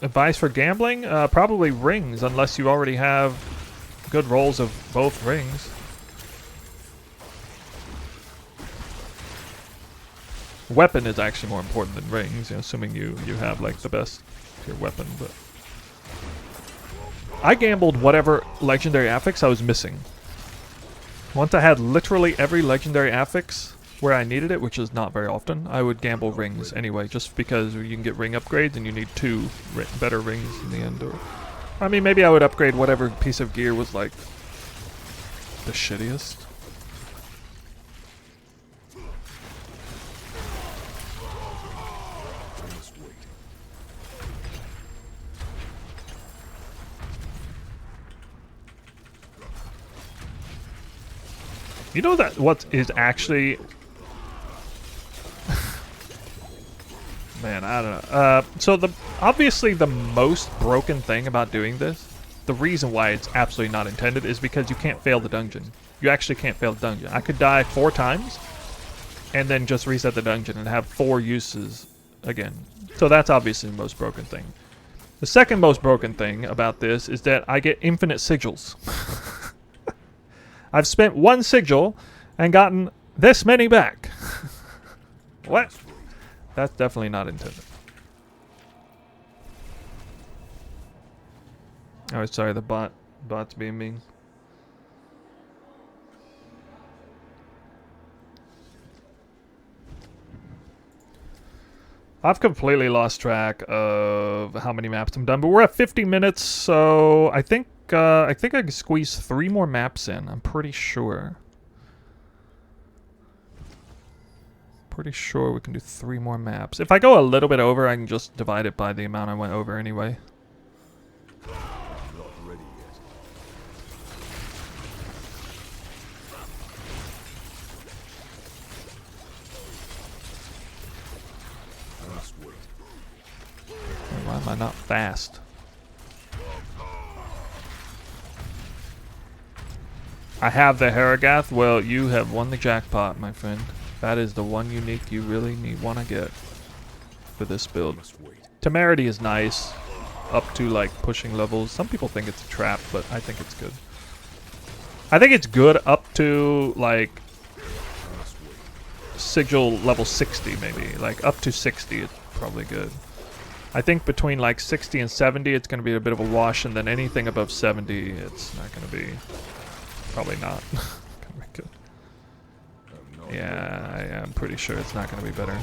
advice for gambling? Probably rings, unless you already have good rolls of both rings. Weapon is actually more important than rings, you know, assuming you have like the best your weapon. But I gambled whatever legendary affix I was missing. Once I had literally every legendary affix where I needed it, which is not very often, I would gamble rings anyway, just because you can get ring upgrades and you need 2 better rings in the end. Or, I mean, maybe I would upgrade whatever piece of gear was like the shittiest. I must wait. You know that what is actually... Man, I don't know. So obviously the most broken thing about doing this, the reason why it's absolutely not intended, is because you can't fail the dungeon. You actually can't fail the dungeon. I could die 4 times and then just reset the dungeon and have 4 uses again. So that's obviously the most broken thing. The second most broken thing about this is that I get infinite sigils. I've spent 1 sigil and gotten this many back. What? That's definitely not intended. Oh, sorry, the bot's being mean. I've completely lost track of how many maps I'm done, but we're at 50 minutes, so I think I can squeeze 3 more maps in. I'm pretty sure. Pretty sure we can do 3 more maps. If I go a little bit over, I can just divide it by the amount I went over anyway. Not ready yet. Must wait. Why am I not fast? I have the Haragath. Well, you have won the jackpot, my friend. That is the one unique you really want to get for this build. Must wait. Temerity is nice, up to like pushing levels. Some people think it's a trap, but I think it's good. I think it's good up to like Must wait. Sigil level 60 maybe. Like up to 60 it's probably good. I think between like 60 and 70 it's going to be a bit of a wash, and then anything above 70 it's not going to be, probably not gonna be good. Yeah, I'm pretty sure it's not going to be better.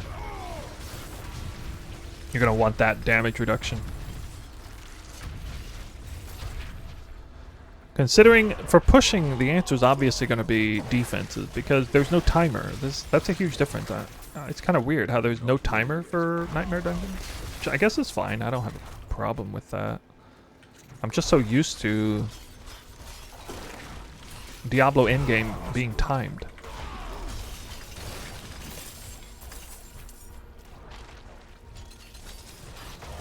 You're going to want that damage reduction. Considering for pushing, the answer is obviously going to be defenses because there's no timer. That's a huge difference. It's kind of weird how there's no timer for Nightmare Dungeons. Which I guess is fine. I don't have a problem with that. I'm just so used to Diablo endgame being timed.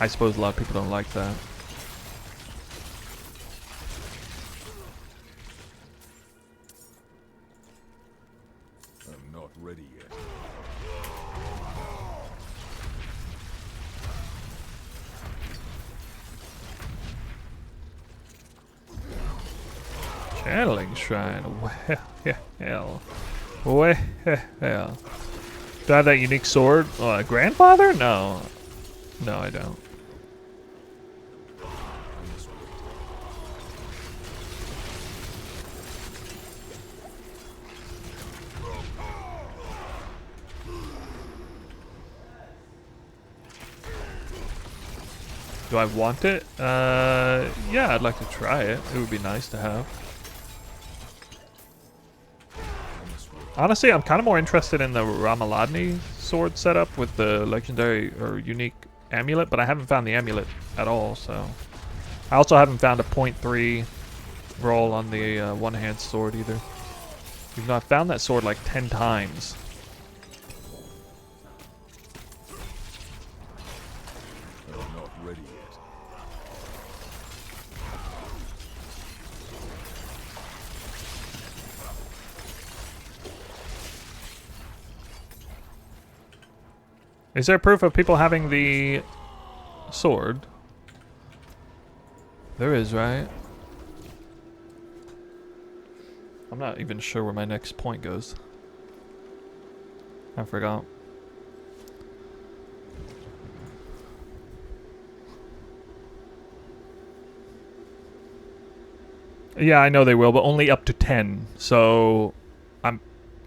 I suppose a lot of people don't like that. I'm not ready yet. Channeling Shrine. Well. Well. Do I have that unique sword? Grandfather? No. No, I don't. Must wait. Do I want it? Yeah, I'd like to try it. It would be nice to have. Must wait. Honestly, I'm kind of more interested in the Ramaladni sword setup with the legendary or unique amulet, but I haven't found the amulet at all, so. I also haven't found a 0.3 roll on the one-hand sword either. Even though I found that sword like 10 times. I'm not ready yet. Is there proof of people having the sword? There is, right? I'm not even sure where my next point goes. I forgot. Yeah, I know they will, but only up to 10. So I'm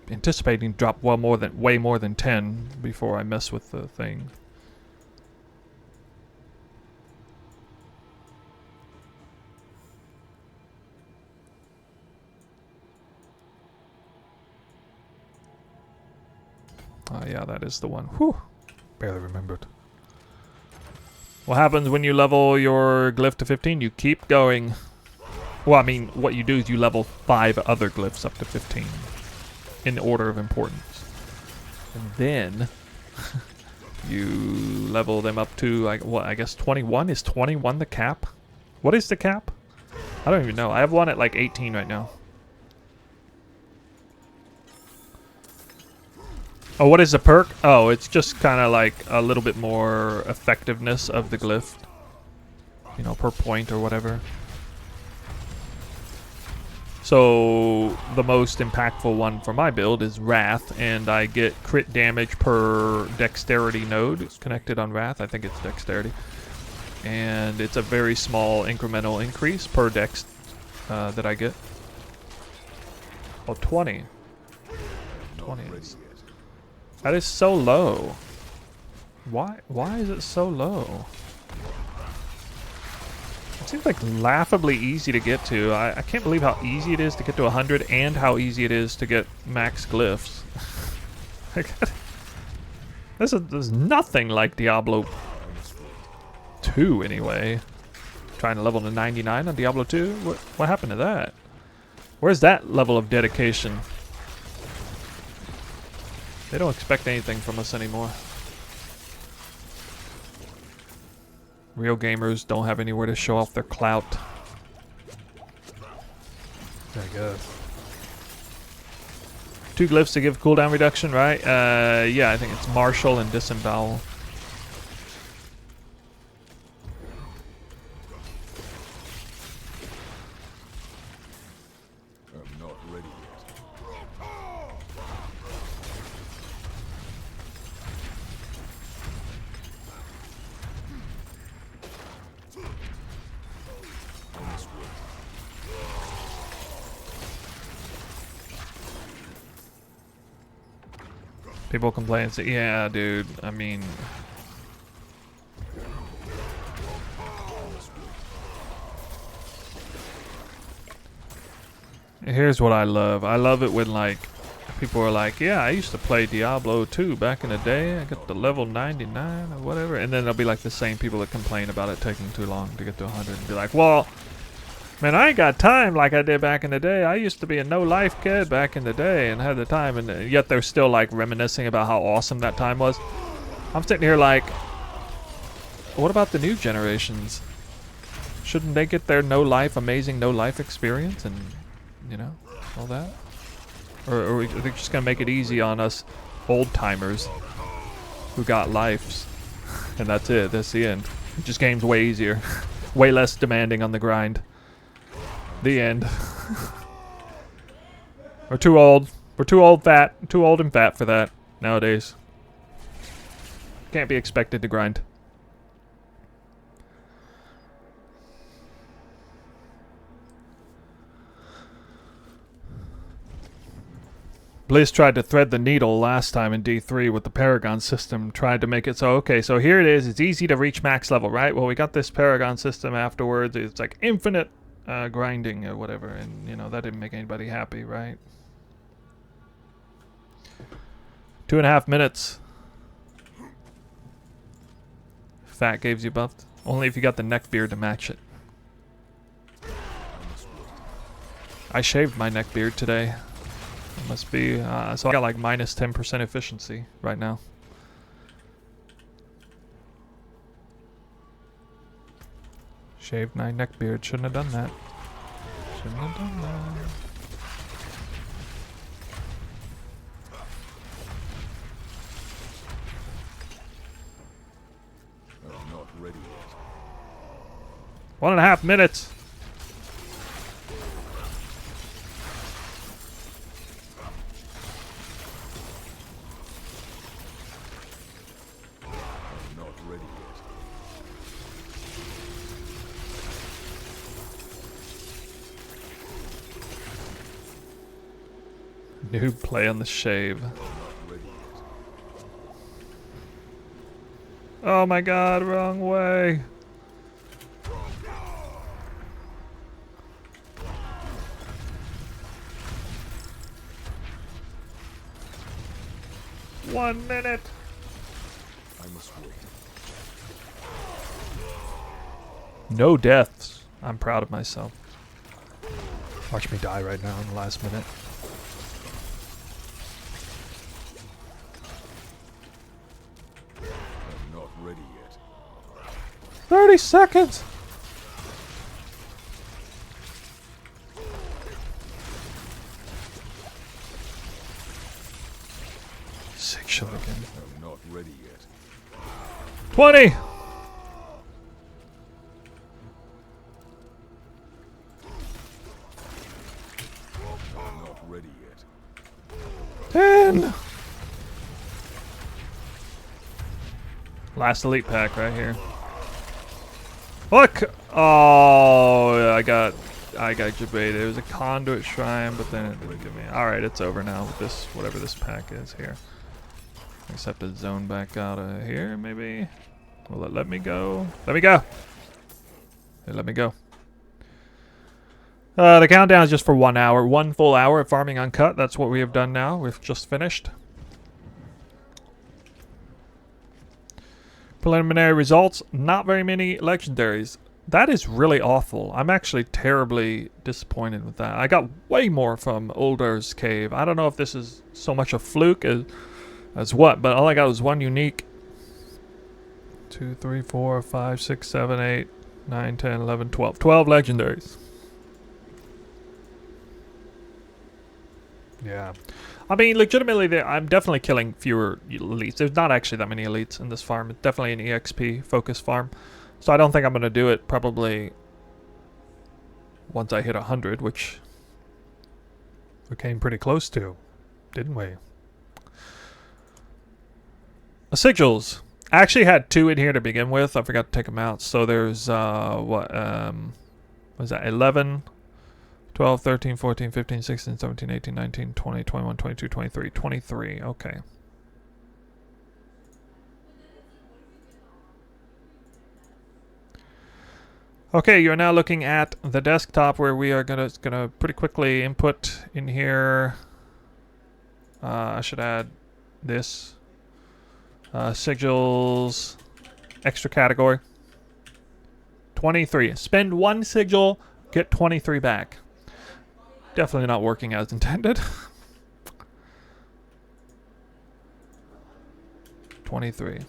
anticipating to drop way more than 10 before I mess with the thing. Oh yeah, that is the one. Whew. Barely remembered. What happens when you level your glyph to 15? You keep going. Well, I mean, what you do is you level 5 other glyphs up to 15 in order of importance. And then you level them up to, like, what, I guess 21? Is 21 the cap? What is the cap? I don't even know. I have one at like 18 right now. Oh, what is the perk? Oh, it's just kind of like a little bit more effectiveness of the glyph. You know, per point or whatever. So the most impactful one for my build is Wrath, and I get crit damage per dexterity node connected on Wrath. I think it's dexterity. And it's a very small incremental increase per dex that I get. Oh, 20. 20 is... That is so low. Why is it so low? It seems like laughably easy to get to. I can't believe how easy it is to get to 100 and how easy it is to get max glyphs. This is nothing like Diablo 2 anyway. Trying to level to 99 on Diablo 2? What happened to that? Where's that level of dedication? They don't expect anything from us anymore. Real gamers don't have anywhere to show off their clout. I guess. 2 glyphs to give cooldown reduction, right? Yeah, I think it's Martial and Disembowel. I'm not ready yet. On this way. People complain and say, yeah, dude, I mean... Here's what I love. I love it when, like, people are like, yeah, I used to play Diablo 2 back in the day. I got to level 99 or whatever. And then there'll be, like, the same people that complain about it taking too long to get to 100 and be like, well, man, I ain't got time like I did back in the day. I used to be a no-life kid back in the day and had the time. And yet they're still, like, reminiscing about how awesome that time was. I'm sitting here like, what about the new generations? Shouldn't they get their no-life, amazing no-life experience and... you know, all that? Or are they just gonna make it easy on us old timers who got lives? And that's it, that's the end. It just game's way easier. Way less demanding on the grind. The end. We're too old. We're too old and fat for that nowadays. Can't be expected to grind. Blizz tried to thread the needle last time in D3 with the Paragon system, tried to make it so, okay, so here it is, it's easy to reach max level, right? Well, we got this Paragon system afterwards, it's like infinite grinding or whatever, and, you know, that didn't make anybody happy, right? 2.5 minutes. Fat gives you buffed. Only if you got the neck beard to match it. I shaved my neck beard today. It must be, so I got like minus 10% efficiency right now. Shaved my neck beard. Shouldn't have done that. Shouldn't have done that. I'm not ready yet. 1.5 minutes. I'm not ready yet. Noob play on the shave. I'm not ready yet. Oh my god, wrong way. One minute. I must wait. No deaths. I'm proud of myself. Watch me die right now in the last minute. I'm not ready yet. 30 seconds. Sick shot again. I'm not ready yet. 20. Last elite pack right here. Look! Oh, I got debated. It was a conduit shrine, but then it didn't give me. All right, it's over now with this, whatever this pack is here. I just have to zone back out of here, maybe. Will it let me go? Let me go. It let me go. The countdown is just for 1 hour. 1 full hour of farming uncut. That's what we have done now. We've just finished. Preliminary results. Not very many legendaries. That is really awful. I'm actually terribly disappointed with that. I got way more from Uldar's Cave. I don't know if this is so much a fluke as what, but all I got was 1 unique. 2, 3, 4, 5, 6, 7, 8, 9, 10, 11, 12. 12 legendaries. Yeah. I mean, legitimately, I'm definitely killing fewer elites. There's not actually that many elites in this farm. It's definitely an EXP-focused farm. So I don't think I'm going to do it probably once I hit 100, which we came pretty close to, didn't we? Sigils. I actually had 2 in here to begin with. I forgot to take them out. So there's, what was that, 11, 12, 13, 14, 15, 16, 17, 18, 19, 20, 21, 22, 23, 23. Okay. Okay, you're now looking at the desktop where we are gonna pretty quickly input in here. I should add this. Sigils, extra category. 23. Spend 1 sigil, get 23 back. Definitely not working as intended. 23.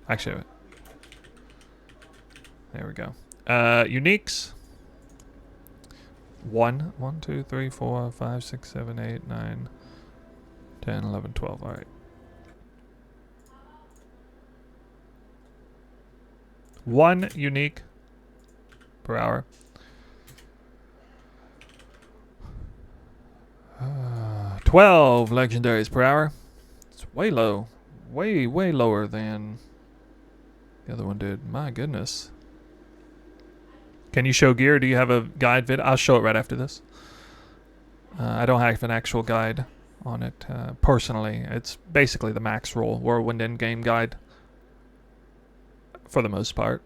Actually, there we go. Uniques. 1, 2, 3, 4, 5, 6, 7, 8, 9, 10, 11, 12. All right. 1 unique per hour. 12 legendaries per hour. It's way low. Way lower than the other one did. My goodness. Can you show gear? Do you have a guide vid? I'll show it right after this. I don't have an actual guide on it personally. It's basically the max roll Whirlwind Endgame guide for the most part.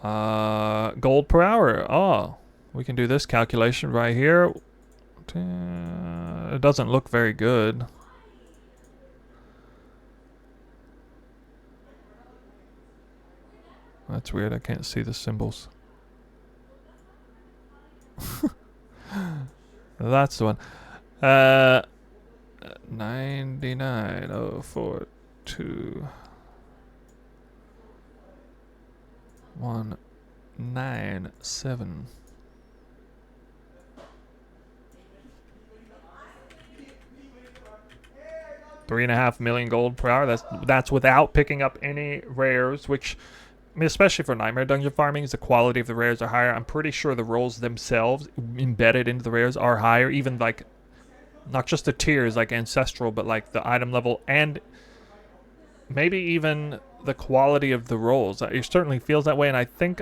Gold per hour. Oh, we can do this calculation right here. It doesn't look very good. That's weird. I can't see the symbols. That's the one. 99,042 197. $3.5 million gold per hour. That's without picking up any rares, which, I mean, especially for Nightmare Dungeon farming, the quality of the rares are higher. I'm pretty sure the rolls themselves embedded into the rares are higher, even like not just the tiers like Ancestral, but like the item level and maybe even the quality of the rolls. It certainly feels that way, and I think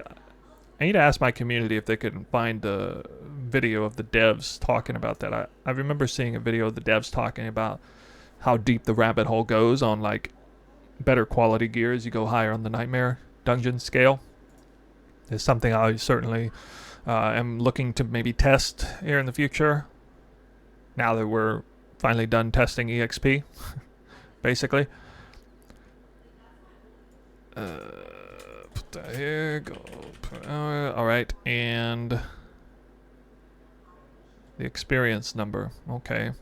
I need to ask my community if they could find a video of the devs talking about that. I remember seeing a video of the devs talking about how deep the rabbit hole goes on like better quality gear as you go higher on the Nightmare Dungeon scale. Is something I certainly am looking to maybe test here in the future. Now that we're finally done testing EXP, basically. Put that here. Gold per hour. All right, and the experience number. Okay.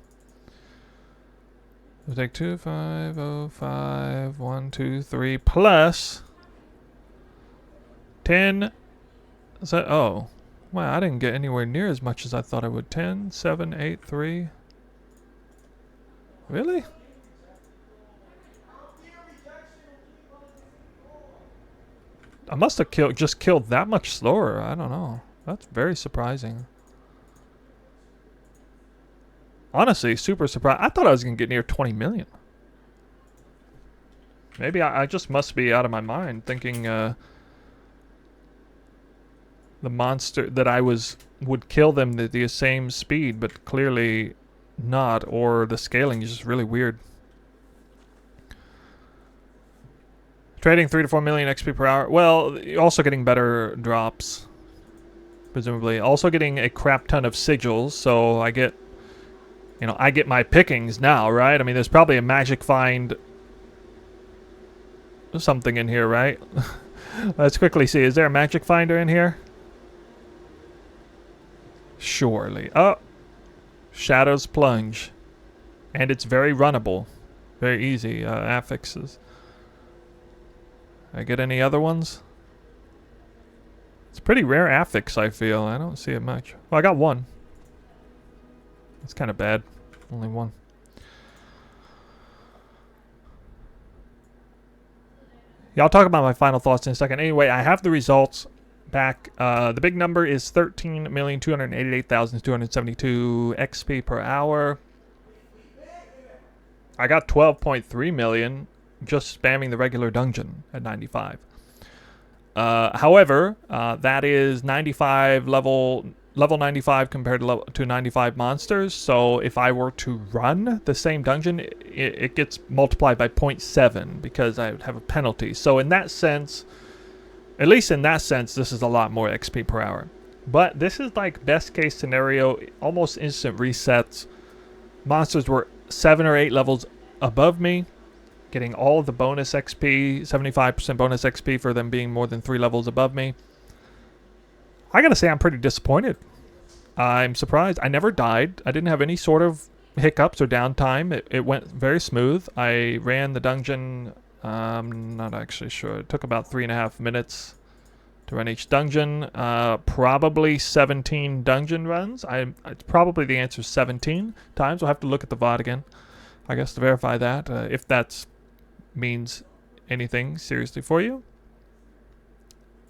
We'll take 2505 123 plus 10. Is that, oh, wow, I didn't get anywhere near as much as I thought I would. 10 7 8 3. Really? I must have just killed that much slower. I don't know. That's very surprising. honestly super surprised. I thought I was going to get near 20 million. Maybe I just must be out of my mind thinking the monster that I would kill them at the same speed, but clearly not, or the scaling is just really weird. Trading 3 to 4 million XP per hour. Well, you're also getting better drops, presumably. Also getting a crap ton of sigils, so I get, you know, I get my pickings now, right? I mean, there's probably a magic find something in here, right? Let's quickly see. Is there a magic finder in here? Surely. Oh, Shadow's Plunge. And it's very runnable. Very easy affixes. I get any other ones? It's pretty rare affix, I feel. I don't see it much. Well, I got one. It's kind of bad. Only one. Yeah, I'll talk about my final thoughts in a second. Anyway, I have the results back. The big number is 13,288,272 XP per hour. I got 12.3 million just spamming the regular dungeon at 95. However, that is 95 level 95 compared to 95 monsters. So if I were to run the same dungeon, it gets multiplied by 0.7 because I would have a penalty. So in that sense, at least in that sense, this is a lot more XP per hour. But this is like best case scenario, almost instant resets. Monsters were 7 or 8 levels above me, getting all of the bonus XP, 75% bonus XP for them being more than 3 levels above me. I gotta say I'm pretty disappointed. I'm surprised. I never died. I didn't have any sort of hiccups or downtime. It went very smooth. I ran the dungeon, I'm not actually sure. It took about 3.5 minutes to run each dungeon. Probably 17 dungeon runs. Probably the answer is 17 times. We'll have to look at the VOD again, I guess, to verify that. If that means anything seriously for you.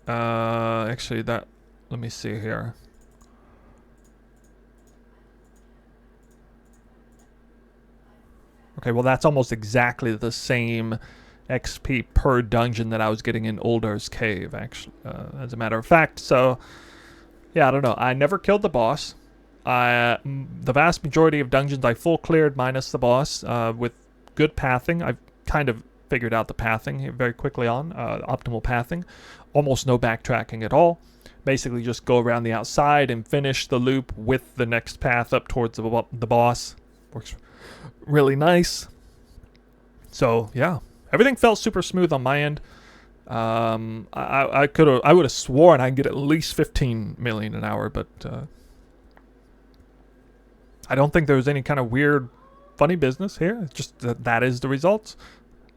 Actually, that... Let me see here. Okay, well, that's almost exactly the same XP per dungeon that I was getting in Uldar's Cave, actually, as a matter of fact. So, yeah, I don't know. I never killed the boss. The vast majority of dungeons I full cleared minus the boss with good pathing. I've kind of figured out the pathing here very quickly on, optimal pathing. Almost no backtracking at all. Basically just go around the outside and finish the loop with the next path up towards the boss. Works really nice. So, yeah. Everything felt super smooth on my end. I would have sworn I'd get at least 15 million an hour, but I don't think there was any kind of weird, funny business here. It's just that is the results.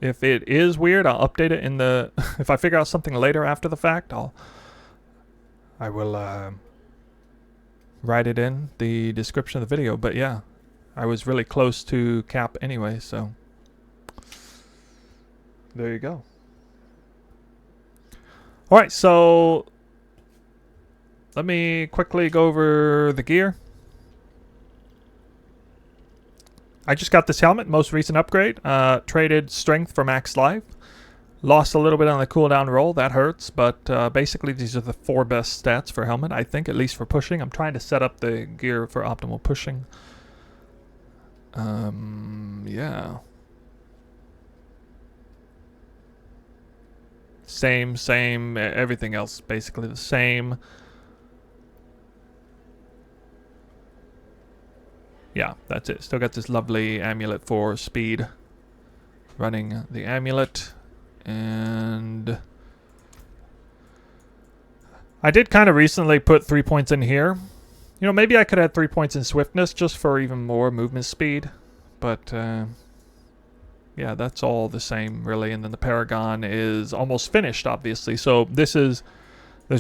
If it is weird, I'll update it in the... if I figure out something later after the fact, I will write it in the description of the video. But yeah, I was really close to cap anyway, so there you go. Alright, so let me quickly go over the gear. I just got this helmet, most recent upgrade. Traded strength for max life. Lost a little bit on the cooldown roll, that hurts, but basically these are the 4 best stats for helmet, I think, at least for pushing. I'm trying to set up the gear for optimal pushing. Yeah. Same, everything else basically the same. Yeah, that's it. Still got this lovely amulet for speed. Running the amulet. And I did kind of recently put 3 points in here. You know, maybe I could add 3 points in swiftness just for even more movement speed. But, yeah, that's all the same, really. And then the Paragon is almost finished, obviously. So there's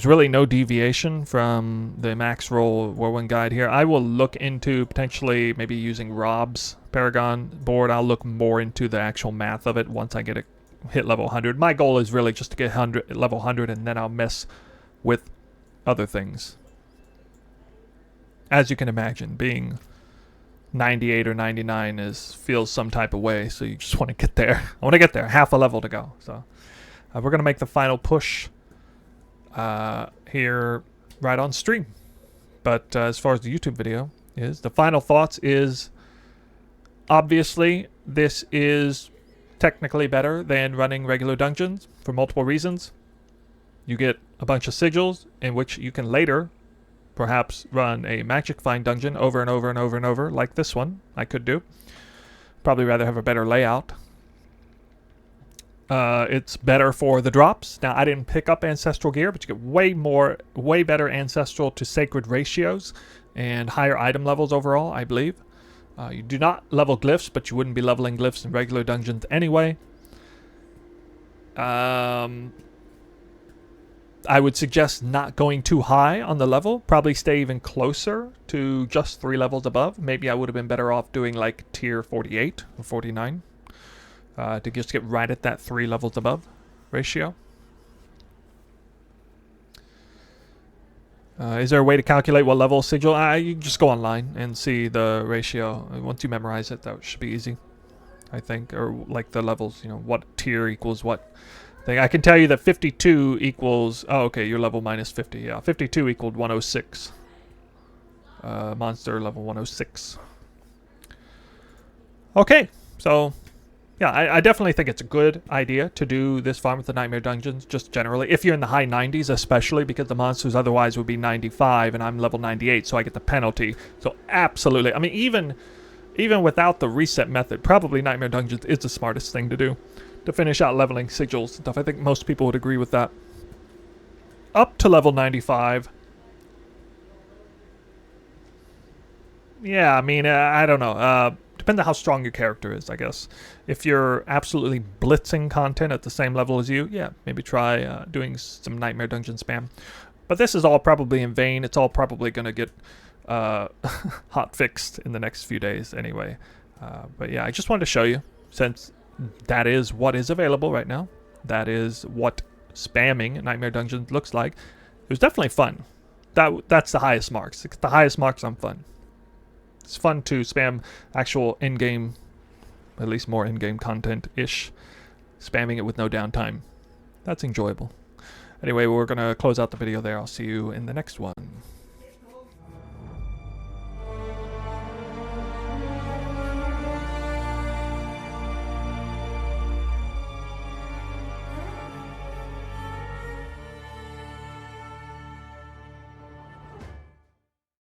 really no deviation from the max roll whirlwind guide here. I will look into potentially maybe using Rob's Paragon board. I'll look more into the actual math of it once I get it. Hit level 100. My goal is really just to get level 100 and then I'll mess with other things. As you can imagine, being 98 or 99 feels some type of way, so you just want to get there. I want to get there, half a level to go. So we're going to make the final push here right on stream. But as far as the YouTube video is, the final thoughts is, obviously, this is technically better than running regular dungeons for multiple reasons. You get a bunch of sigils in which you can later perhaps run a magic find dungeon over and over and over and over, like this one I could do. Probably rather have a better layout. It's better for the drops. Now, I didn't pick up ancestral gear, but you get way better ancestral to sacred ratios and higher item levels overall, I believe. You do not level glyphs, but you wouldn't be leveling glyphs in regular dungeons anyway. I would suggest not going too high on the level. Probably stay even closer to just 3 levels above. Maybe I would have been better off doing like tier 48 or 49 to just get right at that 3 levels above ratio. Is there a way to calculate what level sigil? You just go online and see the ratio. Once you memorize it, that should be easy, I think. Or like the levels, you know, what tier equals what thing. I can tell you that 52 equals... Oh, okay, your level minus 50. Yeah, 52 equaled 106. Monster level 106. Okay, so... Yeah, I definitely think it's a good idea to do this farm with the Nightmare Dungeons, just generally. If you're in the high 90s, especially, because the monsters otherwise would be 95, and I'm level 98, so I get the penalty. So absolutely. I mean, even without the reset method, probably Nightmare Dungeons is the smartest thing to do to finish out leveling sigils and stuff. I think most people would agree with that. Up to level 95. Yeah, I mean, I don't know. Depends on how strong your character is, I guess. If you're absolutely blitzing content at the same level as you, yeah, maybe try doing some Nightmare Dungeon spam. But this is all probably in vain. It's all probably going to get hot fixed in the next few days anyway. But yeah, I just wanted to show you, since that is what is available right now. That is what spamming Nightmare Dungeons looks like. It was definitely fun. That's the highest marks. The highest marks on fun. It's fun to spam actual in-game, at least more in-game content-ish, spamming it with no downtime. That's enjoyable. Anyway, we're going to close out the video there. I'll see you in the next one.